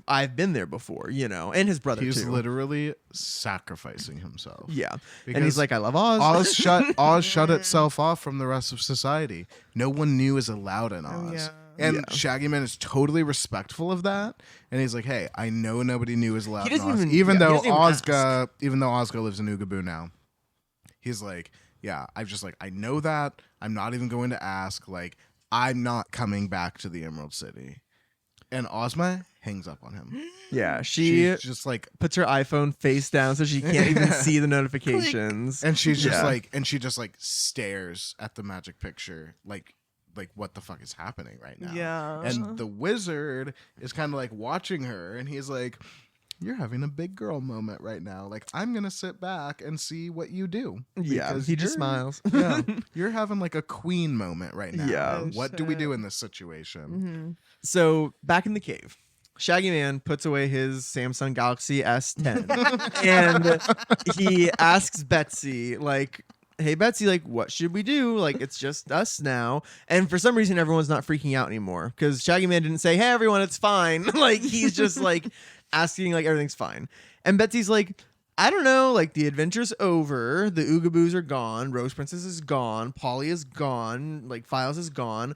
Speaker 1: I've been there before, and his brother
Speaker 3: He's
Speaker 1: too.
Speaker 3: literally sacrificing himself.
Speaker 1: Yeah. And
Speaker 3: Because
Speaker 1: he's like, I love Oz.
Speaker 3: Oz shut itself off from the rest of society. No one new is allowed in Oz.
Speaker 2: yeah.
Speaker 3: And
Speaker 1: Yeah.
Speaker 3: Shaggy Man is totally respectful of that. And he's like, hey, I know nobody new is allowed
Speaker 1: He
Speaker 3: in
Speaker 1: doesn't
Speaker 3: Oz.
Speaker 1: even-
Speaker 3: Even
Speaker 1: yeah, he
Speaker 3: though
Speaker 1: doesn't even
Speaker 3: Ozga lives in Oogaboo now. He's like, yeah, I know that. I'm not even going to ask. Like, I'm not coming back to the Emerald City. And Ozma hangs up on him.
Speaker 1: Yeah. She
Speaker 3: She's just like,
Speaker 1: puts her iPhone face down so she can't even see the notifications.
Speaker 3: and she's just
Speaker 1: Yeah.
Speaker 3: like, and she just like stares at the magic picture, like what the fuck is happening right now?
Speaker 2: Yeah.
Speaker 3: And the wizard is kind of like watching her, and he's like, "You're having a big girl moment right now. Like, I'm gonna sit back and see what you do."
Speaker 1: Yeah,
Speaker 3: Because
Speaker 1: he just
Speaker 3: you're-
Speaker 1: smiles.
Speaker 3: Yeah, you're having like a queen moment right now.
Speaker 1: Yeah.
Speaker 2: Oh,
Speaker 3: What do we
Speaker 2: shit.
Speaker 3: do in this situation?
Speaker 2: Mm-hmm.
Speaker 1: So back in the cave, Shaggy Man puts away his Samsung Galaxy S10 and he asks Betsy, like, "Hey Betsy, like, what should we do? Like, it's just us now." And for some reason, everyone's not freaking out anymore because Shaggy Man didn't say, "Hey everyone, it's fine." Like, he's just like asking, like, everything's fine. And Betsy's like, "I don't know, like the adventure's over. The Oogaboos are gone. Rose Princess is gone. Polly is gone. Like Files is gone."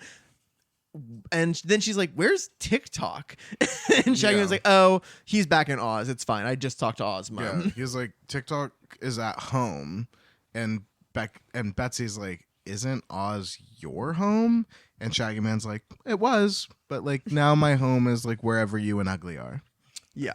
Speaker 1: And then she's like, "Where's TikTok?" And Shaggy
Speaker 3: Yeah.
Speaker 1: was like, "Oh, he's back in Oz. It's fine. I just talked to Ozma."
Speaker 3: Yeah, he's like, TikTok is at home, and Betsy's like, "Isn't Oz your home?" And Shaggy Man's like, "It was, but like now my home is like wherever you and Ugly are."
Speaker 1: Yeah.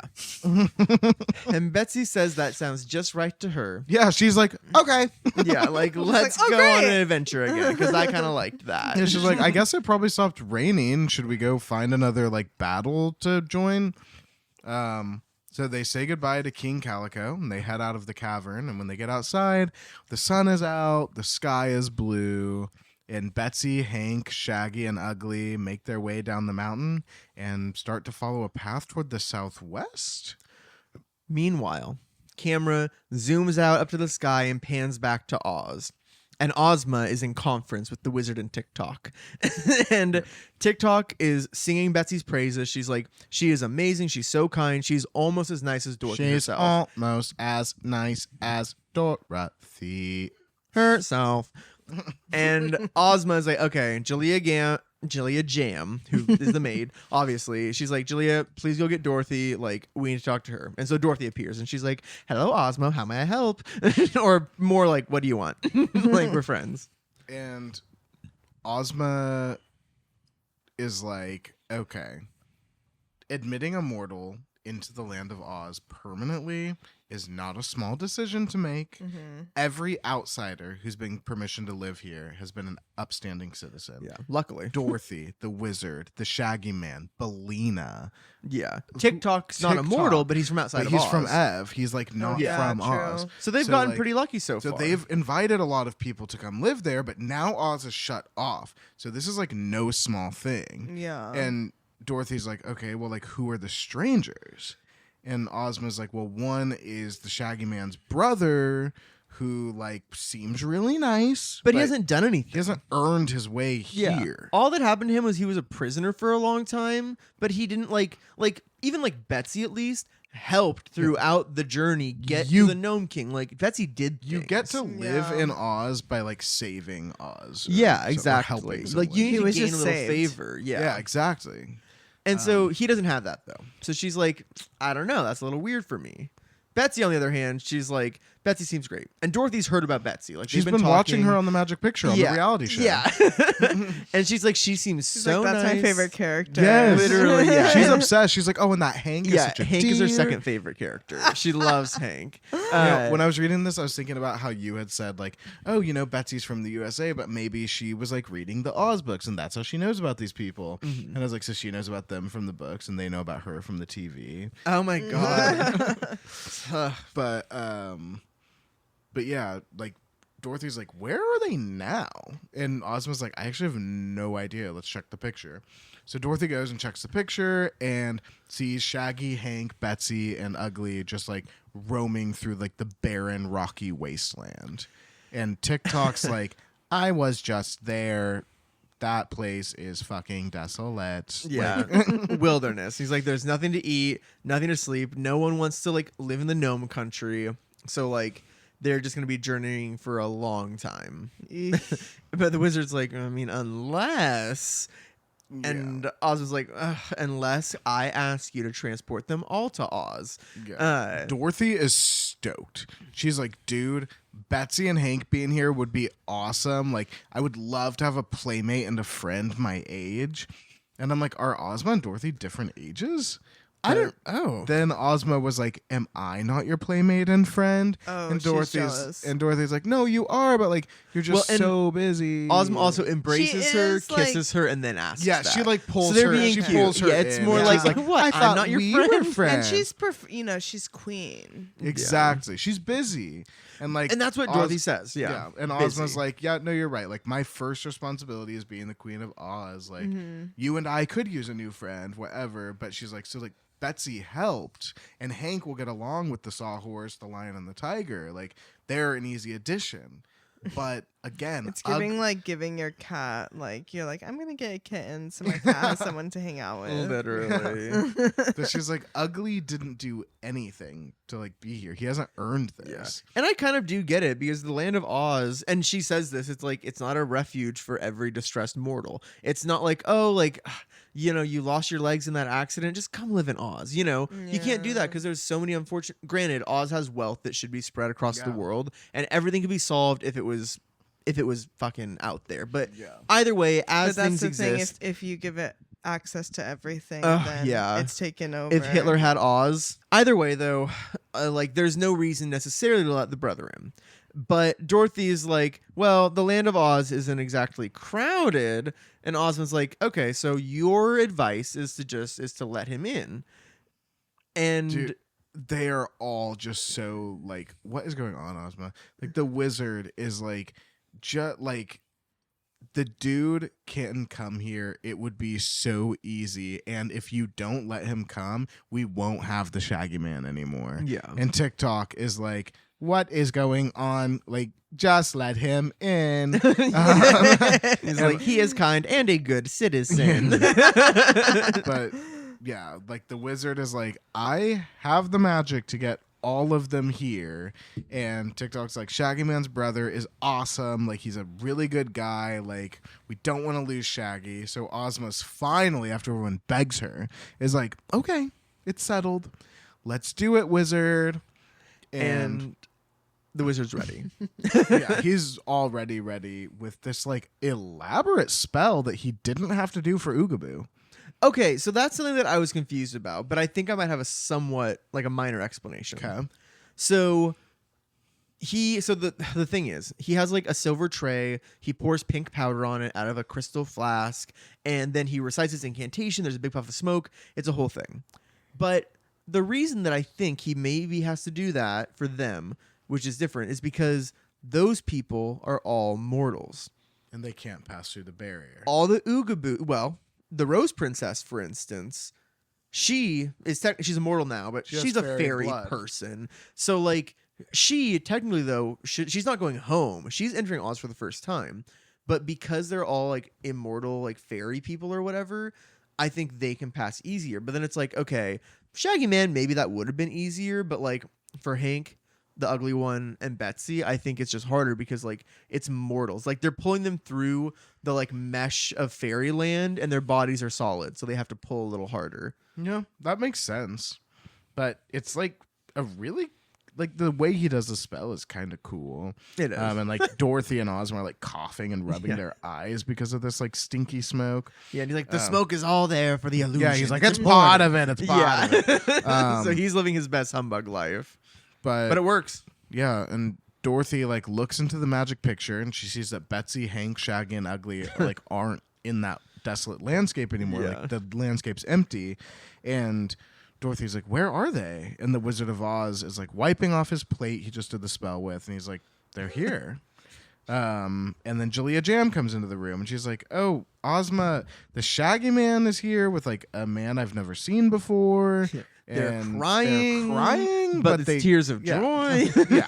Speaker 1: And Betsy says that sounds just right to her.
Speaker 3: Yeah, she's like, "Okay."
Speaker 1: Yeah, like let's
Speaker 2: "Oh,
Speaker 1: go on
Speaker 2: great."
Speaker 1: an adventure again because I kind of liked that.
Speaker 3: And she's like, "I guess it probably stopped raining. Should we go find another like battle to join?" So they say goodbye to King Calico and they head out of the cavern. And when they get outside, the sun is out, the sky is blue, and Betsy, Hank, Shaggy, and Ugly make their way down the mountain and start to follow a path toward the southwest.
Speaker 1: Meanwhile, camera zooms out up to the sky and pans back to Oz. And Ozma is in conference with the wizard and TikTok. And TikTok is singing Betsy's praises. She's like, she is amazing. She's so kind. She's almost as nice as Dorothy
Speaker 3: She's
Speaker 1: herself.
Speaker 3: almost as nice as Dorothy.
Speaker 1: Herself. And Ozma is like, okay, Julia Jam, who is the maid, obviously. She's like, "Julia, please go get Dorothy. Like, we need to talk to her." And so Dorothy appears and she's like, "Hello, Ozma. How may I help?" Or more like, "What do you want?" Like, we're friends.
Speaker 3: And Ozma is like, okay, admitting a mortal into the land of Oz permanently is not a small decision to make. Every outsider who's been permission to live here has been an upstanding citizen.
Speaker 1: Yeah, luckily.
Speaker 3: Dorothy, the wizard, the Shaggy Man, Bellina.
Speaker 1: Yeah. TikTok's not immortal,
Speaker 3: TikTok,
Speaker 1: but he's from outside
Speaker 3: But
Speaker 1: of
Speaker 3: he's
Speaker 1: Oz.
Speaker 3: from Ev. He's like not
Speaker 2: yeah,
Speaker 3: from
Speaker 2: true.
Speaker 3: Oz.
Speaker 1: So they've
Speaker 3: So,
Speaker 1: gotten
Speaker 3: like,
Speaker 1: pretty lucky so
Speaker 3: So
Speaker 1: far.
Speaker 3: they've invited a lot of people to come live there, but now Oz is shut off. So this is like no small thing.
Speaker 2: Yeah.
Speaker 3: And Dorothy's like, okay, well, like, who are the strangers? And Ozma's like, well, one is the Shaggy Man's brother, who like seems really nice,
Speaker 1: but he hasn't done anything.
Speaker 3: he hasn't earned his way here.
Speaker 1: All that happened to him was he was a prisoner for a long time, but he didn't like even like Betsy at least helped throughout the journey get to the Gnome King. Like Betsy did
Speaker 3: You
Speaker 1: things.
Speaker 3: get to live
Speaker 2: Yeah.
Speaker 3: in Oz by like saving Oz.
Speaker 1: Yeah,
Speaker 3: or
Speaker 1: exactly.
Speaker 3: helping
Speaker 1: Like
Speaker 3: someone.
Speaker 1: you need
Speaker 2: He
Speaker 1: to
Speaker 2: was
Speaker 1: gain a
Speaker 2: just
Speaker 1: little
Speaker 2: saved.
Speaker 1: favor.
Speaker 3: yeah, exactly.
Speaker 1: And so he doesn't have that though. So she's like, I don't know. That's a little weird for me. Betsy, on the other hand, she's like, Betsy seems great. And Dorothy's heard about Betsy. Like
Speaker 3: She's
Speaker 1: they've
Speaker 3: been watching
Speaker 1: talking.
Speaker 3: her on the Magic Picture on the reality show.
Speaker 1: Yeah. And she's like, she seems
Speaker 2: She's
Speaker 1: so
Speaker 2: like, that's
Speaker 1: nice.
Speaker 2: my favorite character.
Speaker 3: Yes.
Speaker 1: Literally, yeah.
Speaker 3: She's obsessed. She's like, oh, and that Hank is
Speaker 1: Yeah,
Speaker 3: such a
Speaker 1: Hank is her
Speaker 3: dear.
Speaker 1: second favorite character. She loves Hank.
Speaker 3: You know, when I was reading this, I was thinking about how you had said, like, oh, you know, Betsy's from the USA, but maybe she was like reading the Oz books, and that's how she knows about these people. And I was like, so she knows about them from the books, and they know about her from the TV.
Speaker 1: Oh my god.
Speaker 3: But yeah, like Dorothy's like, where are they now? And Ozma's like, I actually have no idea. Let's check the picture. So Dorothy goes and checks the picture and sees Shaggy, Hank, Betsy, and Ugly just like roaming through like the barren, rocky wasteland. And TikTok's like, I was just there. That place is fucking desolate.
Speaker 1: Yeah. Wilderness. He's like, there's nothing to eat, nothing to sleep. No one wants to like live in the gnome country. So like they're just gonna be journeying for a long time. But the wizard's like, I mean, unless. And Oz was like, unless I ask you to transport them all to Oz.
Speaker 3: Yeah. Dorothy is stoked. She's like, dude, Betsy and Hank being here would be awesome. Like, I would love to have a playmate and a friend my age. And I'm like, are Ozma and Dorothy different ages?
Speaker 1: I don't. Oh.
Speaker 3: Then Ozma was like, am I not your playmate and friend?
Speaker 2: Oh,
Speaker 3: and
Speaker 2: she's jealous.
Speaker 3: Dorothy's like, no, you are, but like you're just
Speaker 1: Well, and
Speaker 3: so busy.
Speaker 1: Ozma also embraces
Speaker 2: She
Speaker 1: her,
Speaker 2: is, like-
Speaker 1: kisses her, and then asks.
Speaker 3: Yeah,
Speaker 1: that.
Speaker 3: she like pulls
Speaker 1: So they're
Speaker 3: her.
Speaker 1: being
Speaker 3: She
Speaker 1: cute.
Speaker 3: pulls her.
Speaker 1: Yeah, it's
Speaker 3: in,
Speaker 1: more
Speaker 3: and
Speaker 1: like,
Speaker 3: she's
Speaker 1: what?
Speaker 3: I
Speaker 1: I'm
Speaker 3: thought
Speaker 1: not your
Speaker 3: we
Speaker 1: friend.
Speaker 3: were friends.
Speaker 2: And she's, she's queen.
Speaker 3: exactly. She's busy, and like,
Speaker 1: And that's what Dorothy says. Yeah.
Speaker 3: And
Speaker 1: Busy.
Speaker 3: Ozma's like, yeah, no, you're right. Like, my first responsibility is being the Queen of Oz. Like, you and I could use a new friend, whatever. But she's like, so like, Betsy helped, and Hank will get along with the Sawhorse, the Lion, and the Tiger. Like, they're an easy addition. But again,
Speaker 2: It's giving like giving your cat, like you're like, I'm gonna get a kitten so my cat has someone to hang out with.
Speaker 1: Literally.
Speaker 3: but she's like, Ugly didn't do anything to like be here. He hasn't earned this.
Speaker 1: And I kind of do get it because the land of Oz, and she says this, it's like, it's not a refuge for every distressed mortal. It's not like, oh, like, you know, you lost your legs in that accident, just come live in Oz. You know, you can't do that
Speaker 2: Yeah.
Speaker 1: because there's so many unfortunate. Granted, Oz has wealth that should be spread across the
Speaker 3: Yeah.
Speaker 1: world, and everything could be solved if it was fucking out there. But
Speaker 3: Yeah.
Speaker 1: either way,
Speaker 2: But
Speaker 1: as
Speaker 2: that's
Speaker 1: things
Speaker 2: the thing.
Speaker 1: exist,
Speaker 2: If you give it access to everything,
Speaker 1: Ugh,
Speaker 2: then
Speaker 1: yeah.
Speaker 2: it's taken over.
Speaker 1: if Hitler had Oz, either way though, like there's no reason necessarily to let the brother in. But Dorothy is like, well, the land of Oz isn't exactly crowded, and Ozma's like, okay, so your advice is to let him in, and
Speaker 3: Dude, they are all just so like, what is going on, Ozma? Like the wizard is like, just like the dude can come here. It would be so easy, and if you don't let him come, we won't have the Shaggy Man anymore.
Speaker 1: yeah,
Speaker 3: And TikTok is like, what is going on? Like, just let him in.
Speaker 1: he's like, he is kind and a good citizen.
Speaker 3: But yeah, like the wizard is like, I have the magic to get all of them here. And TikTok's like, Shaggy Man's brother is awesome. Like, he's a really good guy. Like, we don't want to lose Shaggy. So Ozma's finally, after everyone begs her, is like, okay, it's settled. Let's do it, wizard.
Speaker 1: And the wizard's ready.
Speaker 3: Yeah, he's already ready with this like elaborate spell that he didn't have to do for Oogaboo.
Speaker 1: Okay, so that's something that I was confused about, but I think I might have a somewhat like a minor explanation.
Speaker 3: Okay.
Speaker 1: So the thing is, he has like a silver tray, he pours pink powder on it out of a crystal flask, and then he recites his incantation, there's a big puff of smoke, it's a whole thing. But the reason that I think he maybe has to do that for them, which is different, is because those people are all mortals.
Speaker 3: And they can't pass through the barrier.
Speaker 1: All the Oogaboo, well, the Rose Princess, for instance, she's immortal now, but
Speaker 3: She has
Speaker 1: she's a
Speaker 3: fairy
Speaker 1: fairy
Speaker 3: blood.
Speaker 1: person. So like she technically though, she's not going home. She's entering Oz for the first time. But because they're all like immortal, like fairy people or whatever, I think they can pass easier. But then it's like, okay, Shaggy Man, maybe that would have been easier, but like for Hank, the ugly one, and Betsy, I think it's just harder because like it's mortals. Like they're pulling them through the like mesh of fairyland and their bodies are solid, so they have to pull a little harder.
Speaker 3: Yeah, that makes sense. But it's like a really like the way he does the spell is kind of cool.
Speaker 1: It is.
Speaker 3: And like Dorothy and Ozma are like coughing and rubbing
Speaker 1: Yeah.
Speaker 3: their eyes because of this like stinky smoke.
Speaker 1: Yeah, and he's like, the smoke is all there for the illusion.
Speaker 3: Yeah, he's like, it's part of it. It's part of it.
Speaker 1: So he's living his best humbug life. But it works.
Speaker 3: Yeah, and Dorothy like looks into the magic picture and she sees that Betsy, Hank, Shaggy, and Ugly like aren't in that desolate landscape anymore.
Speaker 1: Yeah.
Speaker 3: Like the landscape's empty, and Dorothy's like, "Where are they?" And the Wizard of Oz is like wiping off his plate he just did the spell with, and he's like, "They're here." And then Jalea Jam comes into the room and she's like, "Oh, Ozma, the Shaggy Man is here with like a man I've never seen before."
Speaker 1: They're
Speaker 3: And
Speaker 1: crying, but it's
Speaker 3: they
Speaker 1: tears of joy.
Speaker 3: yeah.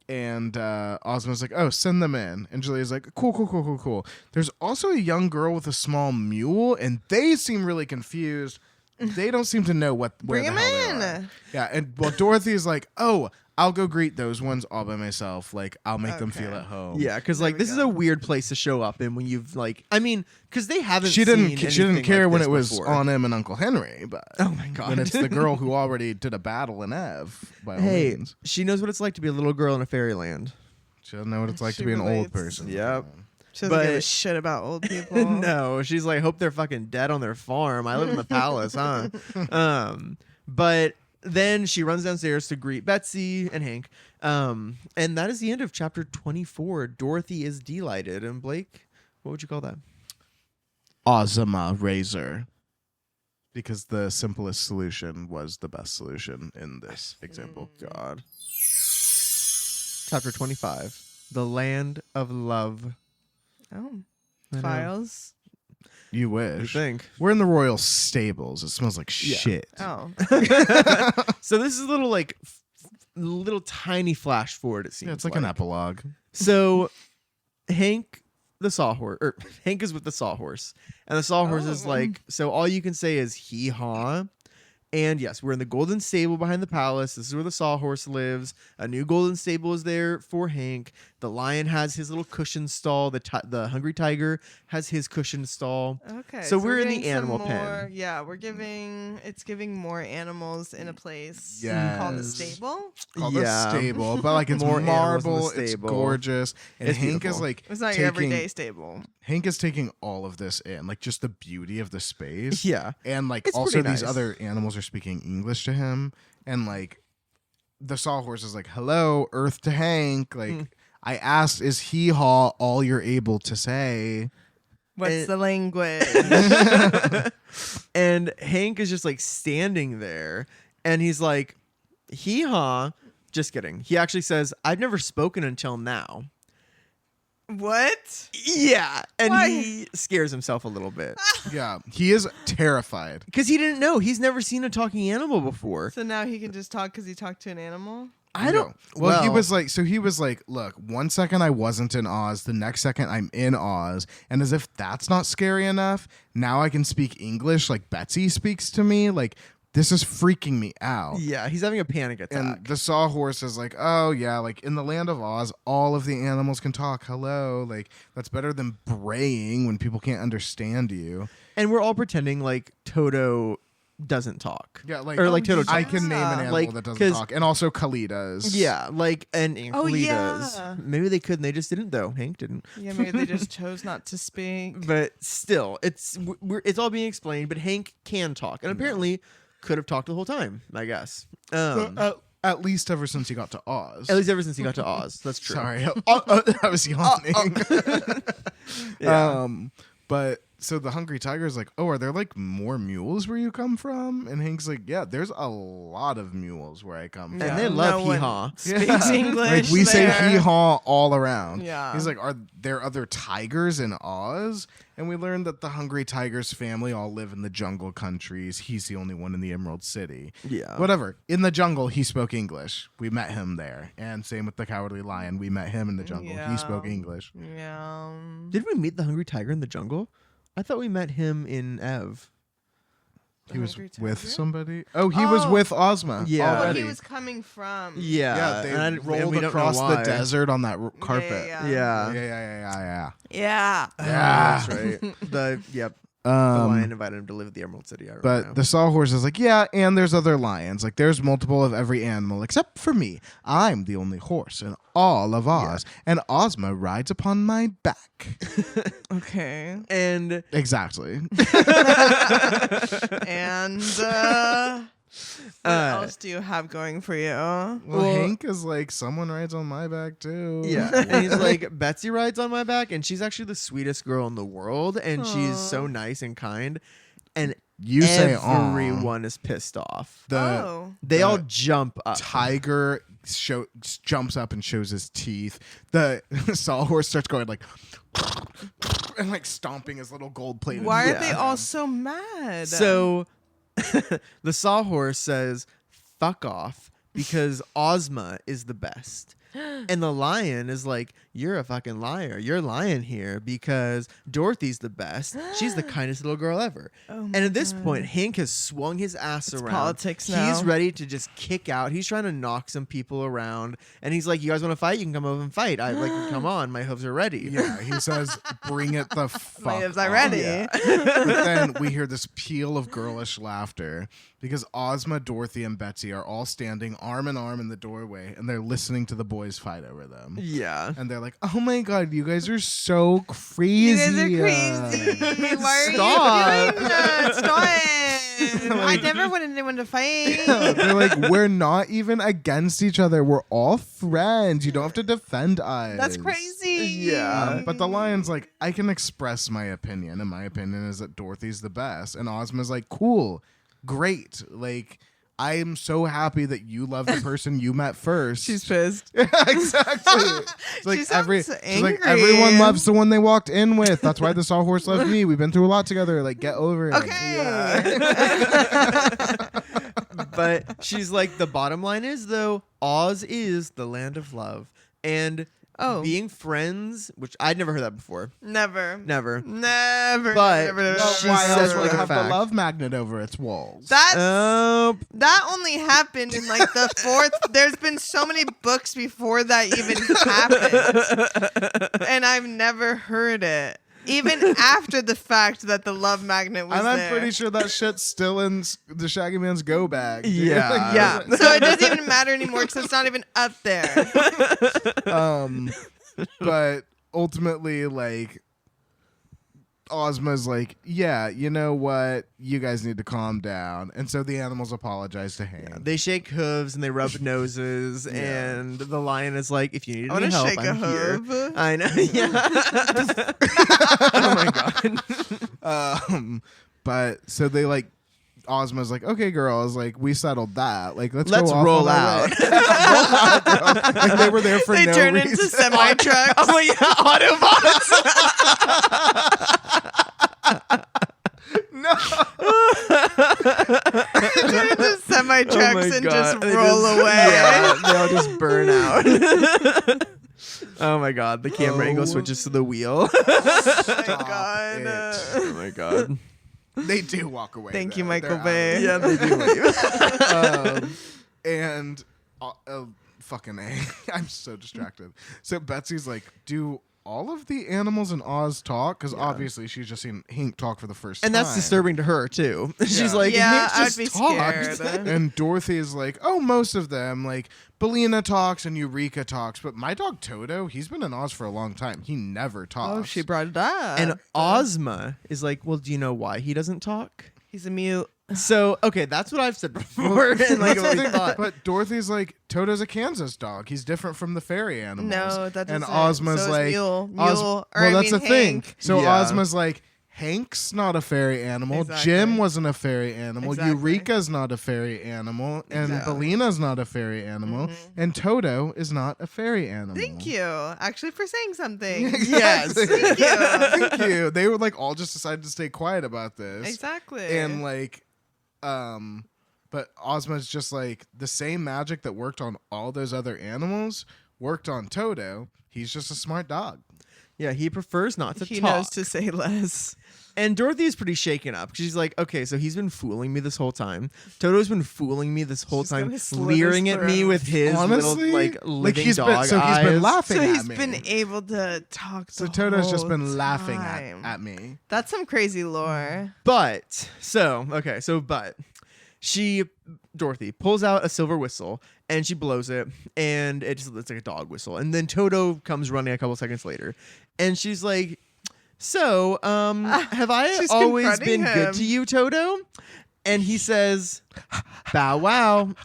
Speaker 3: And Ozma's like, "Oh, send them in." And Julia's like, Cool. There's also a young girl with a small mule, and they seem really confused. They don't seem to know where
Speaker 2: Bring
Speaker 3: the
Speaker 2: him
Speaker 3: hell they are.
Speaker 2: in.
Speaker 3: Yeah, and well, Dorothy's like, "Oh, I'll go greet those ones all by myself. Like, I'll make them feel
Speaker 2: Okay.
Speaker 3: at home."
Speaker 1: Yeah, because
Speaker 2: There
Speaker 1: like
Speaker 2: we
Speaker 1: this is
Speaker 2: go.
Speaker 1: a weird place to show up in when you've like, I mean, because they haven't.
Speaker 3: She didn't.
Speaker 1: seen
Speaker 3: She didn't
Speaker 1: anything
Speaker 3: care
Speaker 1: like
Speaker 3: when
Speaker 1: this
Speaker 3: it was
Speaker 1: before.
Speaker 3: on him and Uncle Henry, but
Speaker 1: Oh my god!
Speaker 3: when it's the girl who already did a battle in Ev, by all
Speaker 1: Hey,
Speaker 3: means.
Speaker 1: she knows what it's like to be a little girl in a fairyland.
Speaker 3: She doesn't know what it's like
Speaker 2: She
Speaker 3: to be an old
Speaker 2: relates.
Speaker 3: person.
Speaker 1: Yep.
Speaker 2: She doesn't give a
Speaker 1: But-
Speaker 2: shit about old people.
Speaker 1: No, she's like, hope they're fucking dead on their farm. I live in the palace, huh? But then she runs downstairs to greet Betsy and Hank. And that is the end of chapter 24. Dorothy is delighted. And Blake, what would you call that?
Speaker 3: Ozma Razor. Because the simplest solution was the best solution in this example.
Speaker 1: God. Chapter 25. The Land of Love.
Speaker 2: Oh,
Speaker 1: I know.
Speaker 2: files.
Speaker 3: You
Speaker 1: What do you
Speaker 3: wish.
Speaker 1: think?
Speaker 3: We're in the royal stables. It smells like
Speaker 1: Yeah.
Speaker 3: shit.
Speaker 2: Oh,
Speaker 1: So this is a little like little tiny flash forward, it seems.
Speaker 3: Yeah, it's like an epilogue.
Speaker 1: So Hank the sawhorse, or Hank is with the sawhorse, and the sawhorse is
Speaker 2: Oh.
Speaker 1: like, so all you can say is hee haw. And yes, we're in the golden stable behind the palace. This is where the sawhorse lives. A new golden stable is there for Hank. The lion has his little cushion stall. The hungry tiger has his cushion stall.
Speaker 2: okay.
Speaker 1: So we're in the
Speaker 2: getting some
Speaker 1: animal
Speaker 2: more-
Speaker 1: pen.
Speaker 2: Yeah, it's giving more animals in a place
Speaker 3: Yes.
Speaker 2: called a stable.
Speaker 3: Called
Speaker 1: Yeah.
Speaker 3: a stable, but like it's
Speaker 1: More animals in the
Speaker 3: marble, it's
Speaker 1: stable.
Speaker 3: gorgeous, and
Speaker 1: It's
Speaker 3: Hank is
Speaker 1: beautiful.
Speaker 3: like
Speaker 2: It's not
Speaker 3: taking,
Speaker 2: your everyday stable.
Speaker 3: Hank is taking all of this in, like just the beauty of the space.
Speaker 1: Yeah.
Speaker 3: And like
Speaker 1: It's
Speaker 3: also
Speaker 1: pretty
Speaker 3: these
Speaker 1: nice.
Speaker 3: other animals are speaking English to him, and like the sawhorse is like, "Hello, Earth to Hank." Like I asked, "Is hee haw all you're able to say?"
Speaker 2: What's
Speaker 1: And-
Speaker 2: the language?
Speaker 1: And Hank is just like standing there, and he's like, hee haw. Just kidding. He actually says, I've never spoken until now.
Speaker 2: What?
Speaker 1: Yeah. And
Speaker 2: Why?
Speaker 1: he scares himself a little bit.
Speaker 3: Yeah, he is terrified.
Speaker 1: Because he didn't know. He's never seen a talking animal before.
Speaker 2: So now he can just talk because he talked to an animal?
Speaker 1: I don't.
Speaker 3: Well, he was like, look, one second I wasn't in Oz, the next second I'm in Oz, and as if that's not scary enough, now I can speak English like Betsy speaks to me. Like, this is freaking me out.
Speaker 1: Yeah, he's having a panic attack.
Speaker 3: And the sawhorse is like, "Oh yeah, like in the land of Oz, all of the animals can talk. Hello, like that's better than braying when people can't understand you."
Speaker 1: And we're all pretending like Toto doesn't talk.
Speaker 3: Yeah, like
Speaker 1: Or like Toto
Speaker 3: I
Speaker 1: talks.
Speaker 3: can name an
Speaker 2: Yeah.
Speaker 3: animal
Speaker 1: Like,
Speaker 3: that doesn't
Speaker 1: 'cause-
Speaker 3: talk, and also Kali does.
Speaker 1: Yeah, like and
Speaker 2: Oh,
Speaker 1: Lee
Speaker 2: yeah.
Speaker 1: does. Maybe they could, and they just didn't though. Hank didn't.
Speaker 2: Yeah, maybe they just chose not to speak.
Speaker 1: But still, it's it's all being explained. But Hank can talk, and apparently could have talked the whole time. I guess.
Speaker 3: At least ever since he got to Oz.
Speaker 1: At least ever since he got to Oz. That's true.
Speaker 3: Sorry, I was yawning.
Speaker 1: Yeah.
Speaker 3: But so the hungry tiger is like, "Oh, are there like more mules where you come from?" And Hank's like, "Yeah, there's a lot of mules where I come from."
Speaker 1: And
Speaker 2: Yeah.
Speaker 1: they love
Speaker 2: No
Speaker 1: hee
Speaker 2: one
Speaker 1: haw.
Speaker 2: Speaks
Speaker 3: Yeah.
Speaker 2: English.
Speaker 3: Like we say
Speaker 2: there.
Speaker 3: hee haw all around.
Speaker 2: Yeah.
Speaker 3: He's like, "Are there other tigers in Oz?" And we learned that the hungry tiger's family all live in the jungle countries. He's the only one in the Emerald City.
Speaker 1: Yeah.
Speaker 3: Whatever. In the jungle, he spoke English. We met him there. And same with the cowardly lion. We met him in the jungle.
Speaker 2: Yeah.
Speaker 3: He spoke English.
Speaker 2: Yeah.
Speaker 1: Did we meet the hungry tiger in the jungle? I thought we met him in Ev.
Speaker 3: He was
Speaker 2: Hungry
Speaker 3: with
Speaker 2: tiger?
Speaker 3: somebody. Oh, he was
Speaker 2: Oh.
Speaker 3: with Ozma.
Speaker 1: Yeah.
Speaker 2: Oh,
Speaker 3: already.
Speaker 2: he was coming from.
Speaker 1: Yeah,
Speaker 3: Yeah, they
Speaker 1: and
Speaker 3: rolled
Speaker 1: we don't know
Speaker 3: across the
Speaker 1: why.
Speaker 3: desert on that carpet.
Speaker 2: Yeah.
Speaker 1: Yeah.
Speaker 3: Yeah.
Speaker 2: Yeah.
Speaker 1: That's right. The lion invited him to live at the Emerald City. I remember
Speaker 3: But
Speaker 1: now.
Speaker 3: the sawhorse is like, yeah, and there's other lions. Like, there's multiple of every animal except for me. I'm the only horse in all of Oz, and Ozma rides upon my back.
Speaker 2: Okay.
Speaker 1: and
Speaker 3: Exactly.
Speaker 2: And what else do you have going for you?
Speaker 3: Well, Hank is like, someone rides on my back too.
Speaker 1: yeah, and he's like, Betsy rides on my back, and she's actually the sweetest girl in the world, and she's so nice and kind, and
Speaker 3: You say,
Speaker 1: everyone is pissed off. They all jump up.
Speaker 3: Tiger jumps up and shows his teeth. The sawhorse starts going like and like stomping his little gold plated.
Speaker 2: Why are they all so mad?
Speaker 1: So the sawhorse says, "Fuck off," because Ozma is the best. And the lion is like, "You're a fucking liar. You're lying here because Dorothy's the best. She's the kindest little girl ever." And at this point, Hank has swung his ass around.
Speaker 2: politics now.
Speaker 1: He's ready to just kick out. He's trying to knock some people around. And he's like, "You guys want to fight? You can come over and fight. Come on. My hooves are ready."
Speaker 3: Yeah, he says, "Bring it the fuck
Speaker 2: My hooves are
Speaker 3: on."
Speaker 2: ready.
Speaker 1: Yeah.
Speaker 3: But then we hear this peal of girlish laughter because Ozma, Dorothy, and Betsy are all standing arm in arm in the doorway, and they're listening to the boys fight over them.
Speaker 1: Yeah.
Speaker 3: And they're like, "Oh my god, you guys are so crazy!
Speaker 2: You guys are crazy. Why
Speaker 1: Stop.
Speaker 2: are you doing that? Stop it. I never wanted anyone to fight.
Speaker 3: They're like, "We're not even against each other. We're all friends. You don't have to defend us."
Speaker 2: That's crazy.
Speaker 1: Yeah.
Speaker 3: But the lion's like, "I can express my opinion, and my opinion is that Dorothy's the best." And Ozma's like, "Cool, great. Like, I am so happy that you love the person you met first."
Speaker 2: She's pissed.
Speaker 3: Exactly. It's like
Speaker 2: She sounds
Speaker 3: she's like,
Speaker 2: angry.
Speaker 3: everyone loves the one they walked in with. That's why the sawhorse loved me. We've been through a lot together. Like, get over it.
Speaker 2: Okay.
Speaker 1: But she's like, the bottom line is, though, Oz is the land of love. And being friends, which I'd never heard that before.
Speaker 2: Never.
Speaker 1: Never.
Speaker 2: Never.
Speaker 1: But
Speaker 2: never, never,
Speaker 3: Well,
Speaker 1: she
Speaker 3: why
Speaker 1: says
Speaker 3: else would
Speaker 1: like
Speaker 3: it
Speaker 1: a
Speaker 3: have the
Speaker 1: fact.
Speaker 3: love magnet over its walls?
Speaker 2: That's
Speaker 1: That
Speaker 2: only happened in like the fourth. There's been so many books before that even happened, and I've never heard it. Even after the fact that the love magnet was
Speaker 3: And I'm
Speaker 2: there.
Speaker 3: pretty sure that shit's still in the Shaggy Man's go bag. dude.
Speaker 1: Yeah.
Speaker 3: Like,
Speaker 2: Yeah. So it doesn't even matter anymore because it's not even up there.
Speaker 3: But ultimately, like, Ozma's like, "Yeah, you know what? You guys need to calm down." And so the animals apologize to Hank.
Speaker 1: they shake hooves and they rub noses, and the lion is like, "If you need
Speaker 2: I want
Speaker 1: any
Speaker 2: to
Speaker 1: help,
Speaker 2: shake a
Speaker 1: I'm here."
Speaker 2: hoof.
Speaker 1: I know. Yeah. Oh my god.
Speaker 3: But so they like, Ozma's like, "Okay, girls, like, we settled that. Like, let's
Speaker 1: Let's
Speaker 3: go off
Speaker 1: roll
Speaker 3: on our
Speaker 1: out."
Speaker 3: way." Roll out, girls. Like, they were there for
Speaker 2: They
Speaker 3: no
Speaker 2: turn
Speaker 3: reason.
Speaker 2: into semi trucks.
Speaker 1: Oh yeah, Autobots.
Speaker 3: No.
Speaker 2: Turn into semi trucks
Speaker 1: Oh my
Speaker 2: and
Speaker 1: God.
Speaker 2: just
Speaker 1: They
Speaker 2: roll
Speaker 1: just-
Speaker 2: away.
Speaker 1: Yeah, they all just burn out. Oh my god, the camera angle switches to the wheel.
Speaker 2: Oh my
Speaker 3: Stop
Speaker 2: god.
Speaker 3: it.
Speaker 1: Oh my god.
Speaker 3: They do walk away.
Speaker 2: Thank you,
Speaker 3: though.
Speaker 2: Michael
Speaker 3: They're out.
Speaker 2: Bay.
Speaker 1: Yeah, they do leave.
Speaker 3: And fucking A. I'm so distracted. So Betsy's like, "Do all of the animals in Oz talk?" Because obviously she's just seen Hank talk for the first
Speaker 1: And
Speaker 3: time.
Speaker 1: that's disturbing to her too. She's
Speaker 3: Yeah.
Speaker 1: like,
Speaker 2: Yeah,
Speaker 1: Hank
Speaker 2: I'd
Speaker 1: just
Speaker 2: be
Speaker 1: talked.
Speaker 2: scared.
Speaker 3: And Dorothy is like, "Oh, most of them. Like, Belina talks and Eureka talks, but my dog Toto, he's been in Oz for a long time. He never talks."
Speaker 2: Oh, she brought it up.
Speaker 1: And Ozma is like, well, do you know why he doesn't talk?
Speaker 2: He's a mute.
Speaker 1: So, okay, that's what I've said before. And like,
Speaker 3: That's
Speaker 1: what
Speaker 3: the
Speaker 1: we
Speaker 3: thing,
Speaker 1: thought.
Speaker 3: but Dorothy's like, "Toto's a Kansas dog. He's different from the fairy animals."
Speaker 2: No, that doesn't.
Speaker 3: And Ozma's
Speaker 2: so is
Speaker 3: like,
Speaker 2: mule.
Speaker 3: Oz-
Speaker 2: Mule. Or
Speaker 3: well,
Speaker 2: I
Speaker 3: that's
Speaker 2: mean
Speaker 3: the thing.
Speaker 2: Hank.
Speaker 3: So
Speaker 1: Yeah.
Speaker 3: Ozma's like, "Hank's not a fairy animal.
Speaker 2: Exactly.
Speaker 3: Jim wasn't a fairy animal.
Speaker 2: Exactly.
Speaker 3: Eureka's not a fairy animal. And
Speaker 2: Exactly.
Speaker 3: Belina's not a fairy animal. And Toto is not a fairy animal."
Speaker 2: Thank you, actually, for saying something.
Speaker 1: Yes.
Speaker 2: Thank you.
Speaker 3: Thank you. They were like all just decided to stay quiet about this.
Speaker 2: Exactly.
Speaker 3: And like, but Ozma's just like, the same magic that worked on all those other animals worked on Toto. He's just a smart dog.
Speaker 1: Yeah, he prefers not to
Speaker 2: He
Speaker 1: talk.
Speaker 2: knows to say less.
Speaker 1: And Dorothy is pretty shaken up. She's like, okay, so he's been fooling me this whole time. Toto's been fooling me this whole
Speaker 2: She's
Speaker 1: time,
Speaker 2: gonna slit
Speaker 1: leering
Speaker 2: his
Speaker 1: at me
Speaker 2: throat.
Speaker 1: with his
Speaker 3: Honestly,
Speaker 1: little living
Speaker 3: he's
Speaker 1: dog
Speaker 3: been,
Speaker 1: eyes.
Speaker 3: he's been laughing
Speaker 2: So
Speaker 3: at
Speaker 2: he's
Speaker 3: me.
Speaker 2: been able to talk.
Speaker 3: So
Speaker 2: the
Speaker 3: Toto's just
Speaker 2: whole
Speaker 3: been laughing
Speaker 2: time.
Speaker 3: at me.
Speaker 2: That's some crazy lore.
Speaker 1: But Dorothy pulls out a silver whistle and she blows it, and it's like a dog whistle. And then Toto comes running a couple seconds later, and she's like, "So, have I
Speaker 2: She's
Speaker 1: always
Speaker 2: confronting
Speaker 1: been good
Speaker 2: him.
Speaker 1: to you, Toto?" And he says, "Bow wow."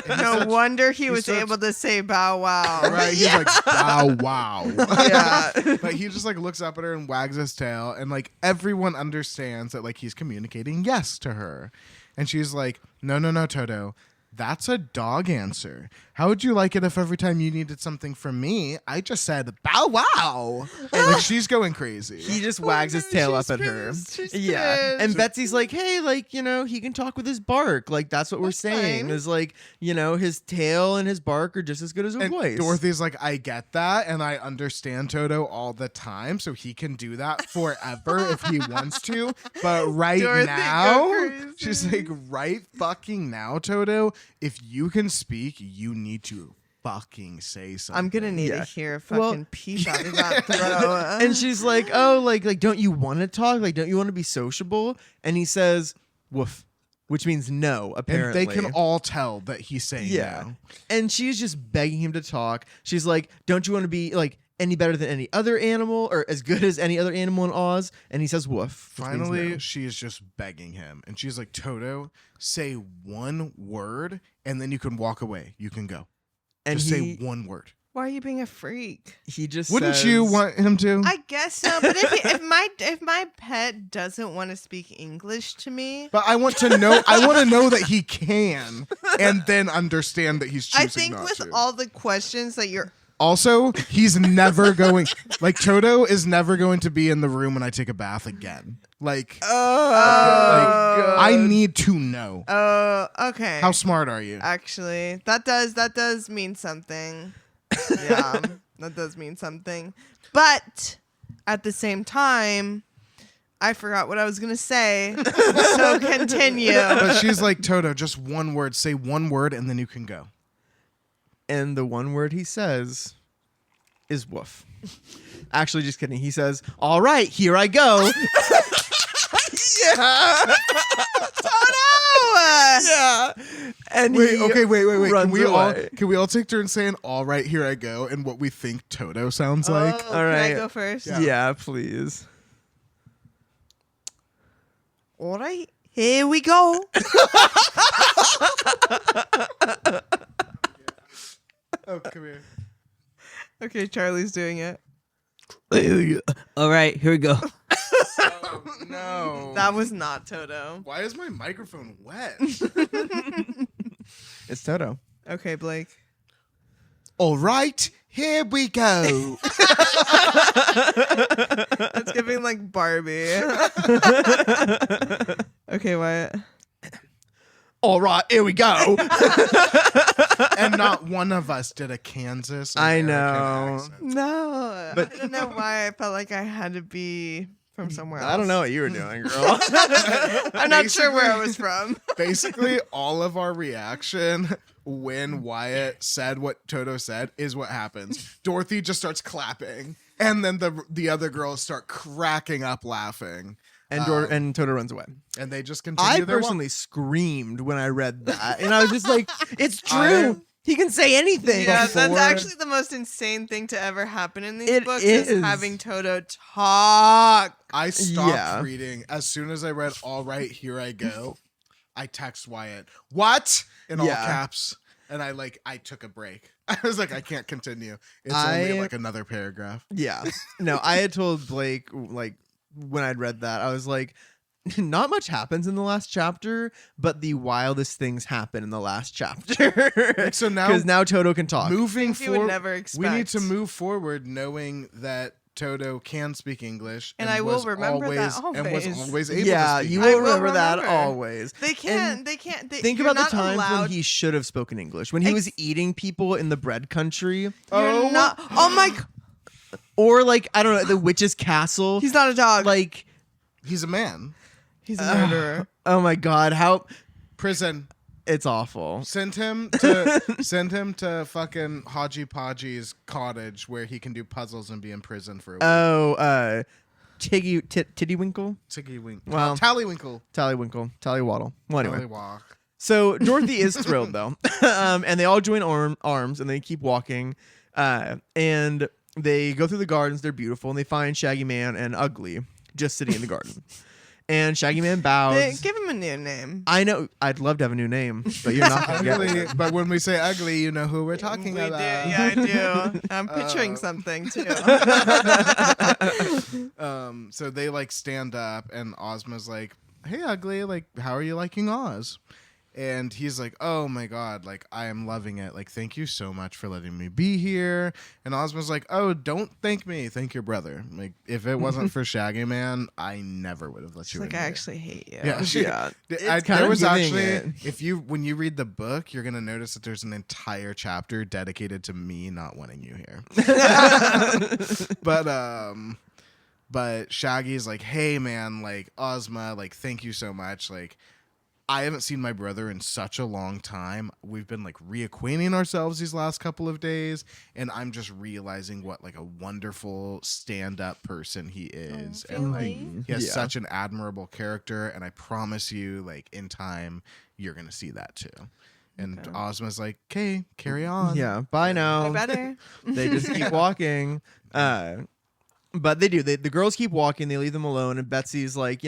Speaker 2: No wonder he was
Speaker 3: starts-
Speaker 2: able to say bow wow.
Speaker 3: Right? He's like, wow, wow.
Speaker 2: Yeah.
Speaker 3: But he just like looks up at her and wags his tail, and like everyone understands that like he's communicating yes to her. And she's like, no, Toto. That's a dog answer. How would you like it if every time you needed something from me, I just said bow wow? And like she's going crazy.
Speaker 1: He just wags his tail up
Speaker 2: She's
Speaker 1: at her.
Speaker 2: pissed. She's
Speaker 1: Yeah.
Speaker 2: pissed.
Speaker 1: And Betsy's like, hey, like, he can talk with his bark. Like, that's what we're
Speaker 2: That's
Speaker 1: saying.
Speaker 2: fine.
Speaker 1: Is like, his tail and his bark are just as good as her
Speaker 3: And
Speaker 1: voice.
Speaker 3: Dorothy's like, I get that, and I understand Toto all the time, so he can do that forever if he wants to. But right
Speaker 2: Dorothy,
Speaker 3: now,
Speaker 2: go crazy.
Speaker 3: she's like, right fucking now, Toto, if you can speak, you need to fucking say something.
Speaker 2: I'm gonna need
Speaker 1: Yeah.
Speaker 2: to hear a
Speaker 1: Well-
Speaker 2: fucking piece out of that throat.
Speaker 1: And she's like, oh, like, don't you want to talk? Like, don't you want to be sociable? And he says, woof, which means no,
Speaker 3: And
Speaker 1: apparently.
Speaker 3: they can all tell that he's saying
Speaker 1: Yeah.
Speaker 3: no.
Speaker 1: And she's just begging him to talk. She's like, don't you want to be, like, any better than any other animal or as good as any other animal in Oz? And he says woof. which means
Speaker 3: Finally,
Speaker 1: no.
Speaker 3: she is just begging him. And she's like, Toto, say one word, and then you can walk away. You can go.
Speaker 1: And
Speaker 3: Just
Speaker 1: he,
Speaker 3: say one word.
Speaker 2: Why are you being a freak?
Speaker 1: he just
Speaker 3: Wouldn't
Speaker 1: says,
Speaker 3: you want him to?
Speaker 2: I guess so, but if my pet doesn't want to speak English to me,
Speaker 3: But I want to know. I want to know that he can, and then understand that he's choosing
Speaker 2: I think
Speaker 3: not
Speaker 2: with
Speaker 3: to.
Speaker 2: all the questions that you're
Speaker 3: Also, he's never going. Like Toto is never going to be in the room when I take a bath again. Like, I need to know.
Speaker 2: Oh, okay.
Speaker 3: How smart are you?
Speaker 2: Actually, that does mean something. Yeah, that does mean something. But at the same time, I forgot what I was gonna say. So continue.
Speaker 3: But she's like, Toto, just one word. Say one word, and then you can go.
Speaker 1: And the one word he says is woof. Actually, just kidding. He says, all right, here I go. Yeah. Yeah. And
Speaker 3: Wait.
Speaker 1: he
Speaker 3: Okay. Wait.
Speaker 1: runs away.
Speaker 3: Can we all take turns saying "All right, here I go" and what we think Toto sounds like?
Speaker 2: Oh,
Speaker 1: All
Speaker 2: can I
Speaker 1: right.
Speaker 2: go first?
Speaker 1: Yeah, please.
Speaker 2: All right, here we go.
Speaker 3: Oh, come here.
Speaker 2: Okay, Charlie's doing it.
Speaker 4: All right, here we go.
Speaker 3: Oh, no.
Speaker 2: That was not Toto.
Speaker 3: Why is my microphone wet?
Speaker 1: It's Toto.
Speaker 2: Okay, Blake.
Speaker 3: All right, here we go.
Speaker 2: It's giving like Barbie. Okay, Wyatt.
Speaker 1: All right, here we go.
Speaker 3: And not one of us did a Kansas. or
Speaker 1: I
Speaker 3: American
Speaker 1: know.
Speaker 3: accent.
Speaker 2: No,
Speaker 1: But-
Speaker 2: I don't know why I felt like I had to be from somewhere else.
Speaker 1: I don't know what you were doing, girl.
Speaker 2: I'm not sure where I was from.
Speaker 3: Basically, all of our reaction when Wyatt said what Toto said is what happens. Dorothy just starts clapping, and then the other girls start cracking up laughing,
Speaker 1: And Toto runs away.
Speaker 3: and they just continue.
Speaker 1: I
Speaker 3: their walk.
Speaker 1: personally screamed when I read that, and I was just like, "It's true.
Speaker 3: I-
Speaker 1: He can say anything."
Speaker 2: Yeah, that's
Speaker 3: Before-
Speaker 2: actually the most insane thing to ever happen in these
Speaker 1: It
Speaker 2: books
Speaker 1: is.
Speaker 2: is having Toto talk.
Speaker 3: I stopped
Speaker 1: Yeah.
Speaker 3: reading as soon as I read "All right, here I go." I text Wyatt, "What?" in all
Speaker 1: Yeah.
Speaker 3: caps, and I took a break. I was like, I can't continue. It's only like another paragraph.
Speaker 1: Yeah. No, I had told Blake, like, when I'd read that, I was like, not much happens in the last chapter, but the wildest things happen in the last chapter.
Speaker 3: So now,
Speaker 1: Because now Toto can talk.
Speaker 3: moving
Speaker 2: Things you would
Speaker 3: forward,
Speaker 2: never
Speaker 3: we need
Speaker 2: expect.
Speaker 3: to move forward knowing that Toto can speak English,
Speaker 2: And I will
Speaker 3: was
Speaker 2: remember that
Speaker 3: and was
Speaker 2: always.
Speaker 3: always able
Speaker 1: Yeah,
Speaker 3: to speak.
Speaker 1: you
Speaker 2: I
Speaker 1: will
Speaker 2: will
Speaker 1: remember that
Speaker 2: remember.
Speaker 1: always.
Speaker 2: They can't. They can't. They,
Speaker 1: Think
Speaker 2: you're
Speaker 1: about the
Speaker 2: not
Speaker 1: times
Speaker 2: allowed,
Speaker 1: when he should have spoken English. When he was eating people in the bread country.
Speaker 2: You're not. Oh my.
Speaker 1: Or like, I don't know, the witch's castle.
Speaker 2: He's not a dog.
Speaker 1: Like,
Speaker 3: He's a man.
Speaker 2: He's a murderer.
Speaker 1: oh my God, how
Speaker 3: Prison.
Speaker 1: it's awful.
Speaker 3: Send him to fucking Haji Podgy's cottage where he can do puzzles and be in prison for a week.
Speaker 1: Oh, Tiddywwinkle?
Speaker 3: Tiggy-wink.
Speaker 1: Well,
Speaker 3: Tallywinkle.
Speaker 1: Tallywinkle. Tallywwaddle. Well, anyway.
Speaker 3: Tallywalk.
Speaker 1: So Dorothy is thrilled though, and they all join arms and they keep walking, and they go through the gardens. They're beautiful, and they find Shaggy Man and Ugly just sitting in the garden. And Shaggy Man bows.
Speaker 2: Give him a new name.
Speaker 1: I know. I'd love to have a new name, but you're not gonna get
Speaker 3: Ugly,
Speaker 1: it.
Speaker 3: but when we say ugly, you know who we're talking
Speaker 2: We do.
Speaker 3: about.
Speaker 2: Yeah, I do. I'm picturing something too.
Speaker 3: So they like stand up, and Ozma's like, "Hey, Ugly, like, how are you liking Oz?" And he's like, "Oh my God, like, I am loving it. Like, thank you so much for letting me be here." And Ozma's like, "Oh, don't thank me. Thank your brother. Like, if it wasn't for Shaggy Man, I never would have let you
Speaker 2: Like,
Speaker 3: in
Speaker 2: I
Speaker 3: here."
Speaker 2: actually hate you.
Speaker 3: Yeah,
Speaker 1: Yeah. It's kind
Speaker 3: there
Speaker 1: of
Speaker 3: was
Speaker 1: giving
Speaker 3: actually
Speaker 1: it.
Speaker 3: when you read the book, you're gonna notice that there's an entire chapter dedicated to me not wanting you here. But Shaggy's like, "Hey man, like Ozma, like thank you so much. Like I haven't seen my brother in such a long time. We've been like reacquainting ourselves these last couple of days, and I'm just realizing what like a wonderful stand-up person he is. And like he has
Speaker 1: Yeah.
Speaker 3: such an admirable character, and I promise you, like in time, you're gonna see that too." And Ozma's like, "Okay, carry on."
Speaker 1: Yeah. Bye now.
Speaker 2: Better.
Speaker 1: They just keep walking. But they do. The girls keep walking. They leave them alone. And Betsy's like,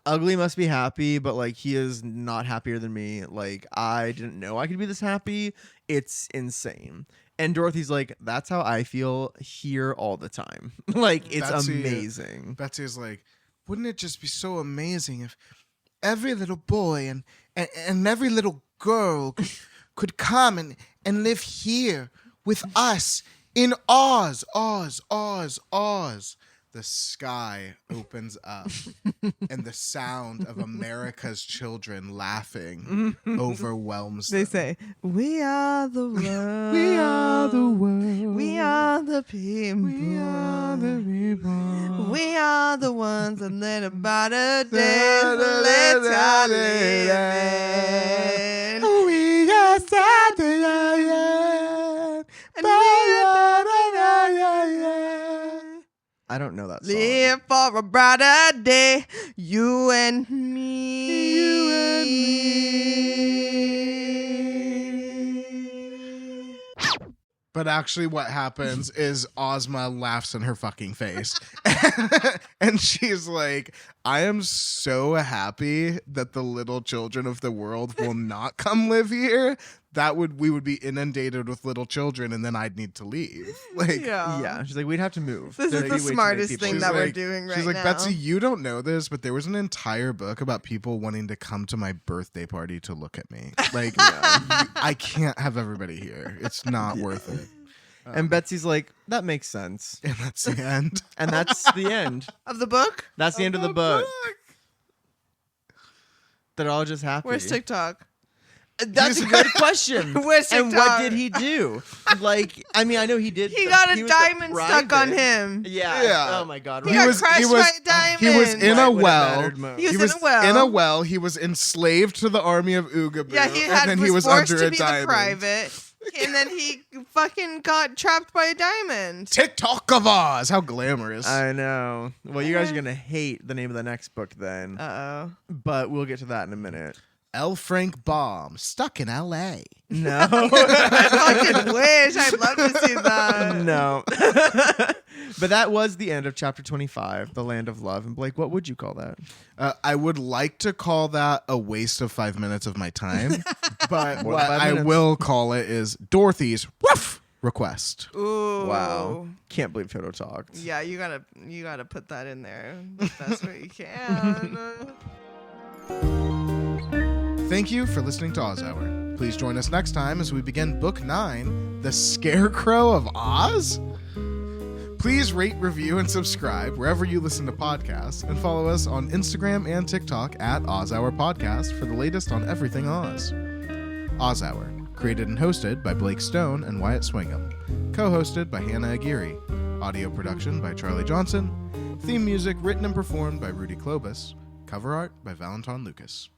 Speaker 1: Ugly must be happy, but like he is not happier than me. Like I didn't know I could be this happy. It's insane. And Dorothy's like, that's how I feel here all the time. Like it's amazing.
Speaker 3: Betsy's like, "Wouldn't it just be so amazing if every little boy and every little girl could come and live here with us in Oz, Oz, Oz, Oz." The sky opens up and the sound of America's children laughing overwhelms
Speaker 2: They
Speaker 3: them.
Speaker 2: say, "We are the world.
Speaker 3: We are the world.
Speaker 2: We are the people.
Speaker 3: We are the people.
Speaker 2: We are the ones that let about a day. Let's all live in.
Speaker 3: We are Saturday.
Speaker 1: I don't know that song.
Speaker 2: Live for a brighter day, you and me.
Speaker 3: You and me. But actually what happens is Ozma laughs in her fucking face. And she's like, "I am so happy that the little children of the world will not come live here. We would be inundated with little children, and then I'd need to leave." Like,
Speaker 1: Yeah. She's like, we'd have to move.
Speaker 2: This
Speaker 1: There'd
Speaker 2: is
Speaker 1: be
Speaker 2: the
Speaker 1: way too many
Speaker 2: smartest
Speaker 1: people.
Speaker 2: thing
Speaker 3: She's
Speaker 2: that we're
Speaker 3: like-
Speaker 2: doing right
Speaker 3: she's like,
Speaker 2: now.
Speaker 3: "Betsy, you don't know this, but there was an entire book about people wanting to come to my birthday party to look at me. Like, I can't have everybody here. It's not worth it."
Speaker 1: And Betsy's like, that makes sense.
Speaker 3: And that's the end.
Speaker 1: And that's the end.
Speaker 2: Of the book?
Speaker 1: That's the end of the book. They're all just happy.
Speaker 2: Where's TikTok?
Speaker 1: That's a good question.
Speaker 2: Where's
Speaker 1: And
Speaker 2: TikTok?
Speaker 1: what did he do? Like, I mean, I know he did.
Speaker 2: He got a
Speaker 1: was the
Speaker 2: diamond stuck on
Speaker 1: private-
Speaker 2: him.
Speaker 1: Yeah.
Speaker 3: Yeah.
Speaker 1: Oh my God.
Speaker 2: He
Speaker 1: right.
Speaker 2: got crushed by a diamond.
Speaker 3: He was in
Speaker 1: Right
Speaker 3: a
Speaker 1: when it
Speaker 3: well.
Speaker 1: mattered most.
Speaker 2: He was in a well.
Speaker 3: In a well. He was enslaved to the army of Oogaboo.
Speaker 2: Yeah, he
Speaker 3: and then he was
Speaker 2: forced
Speaker 3: under
Speaker 2: to
Speaker 3: a
Speaker 2: be
Speaker 3: diamond.
Speaker 2: the private, and then he fucking got trapped by a diamond.
Speaker 3: Tik-Tok of Oz. How glamorous.
Speaker 1: I know. Well, you guys are gonna hate the name of the next book then, but we'll get to that in a minute.
Speaker 3: L. Frank Baum, stuck in L.A.
Speaker 1: No.
Speaker 2: I fucking wish. I'd love to see that.
Speaker 1: No. But that was the end of chapter 25, The Land of Love. And Blake, what would you call that?
Speaker 3: I would like to call that a waste of 5 minutes of my time, but
Speaker 1: More
Speaker 3: what
Speaker 1: than 5
Speaker 3: I
Speaker 1: minutes.
Speaker 3: will call it is Dorothy's woof request.
Speaker 2: Ooh.
Speaker 1: Wow. Can't believe Toto talked.
Speaker 2: Yeah, you gotta put that in there the best way you can.
Speaker 3: Thank you for listening to Oz Hour. Please join us next time as we begin Book 9, The Scarecrow of Oz? Please rate, review, and subscribe wherever you listen to podcasts, and follow us on Instagram and TikTok at Oz Hour Podcast for the latest on everything Oz. Oz Hour, created and hosted by Blake Stone and Wyatt Swingham, co-hosted by Hannah Aguirre. Audio production by Charlie Johnson. Theme music written and performed by Rudy Klobus. Cover art by Valentin Lucas.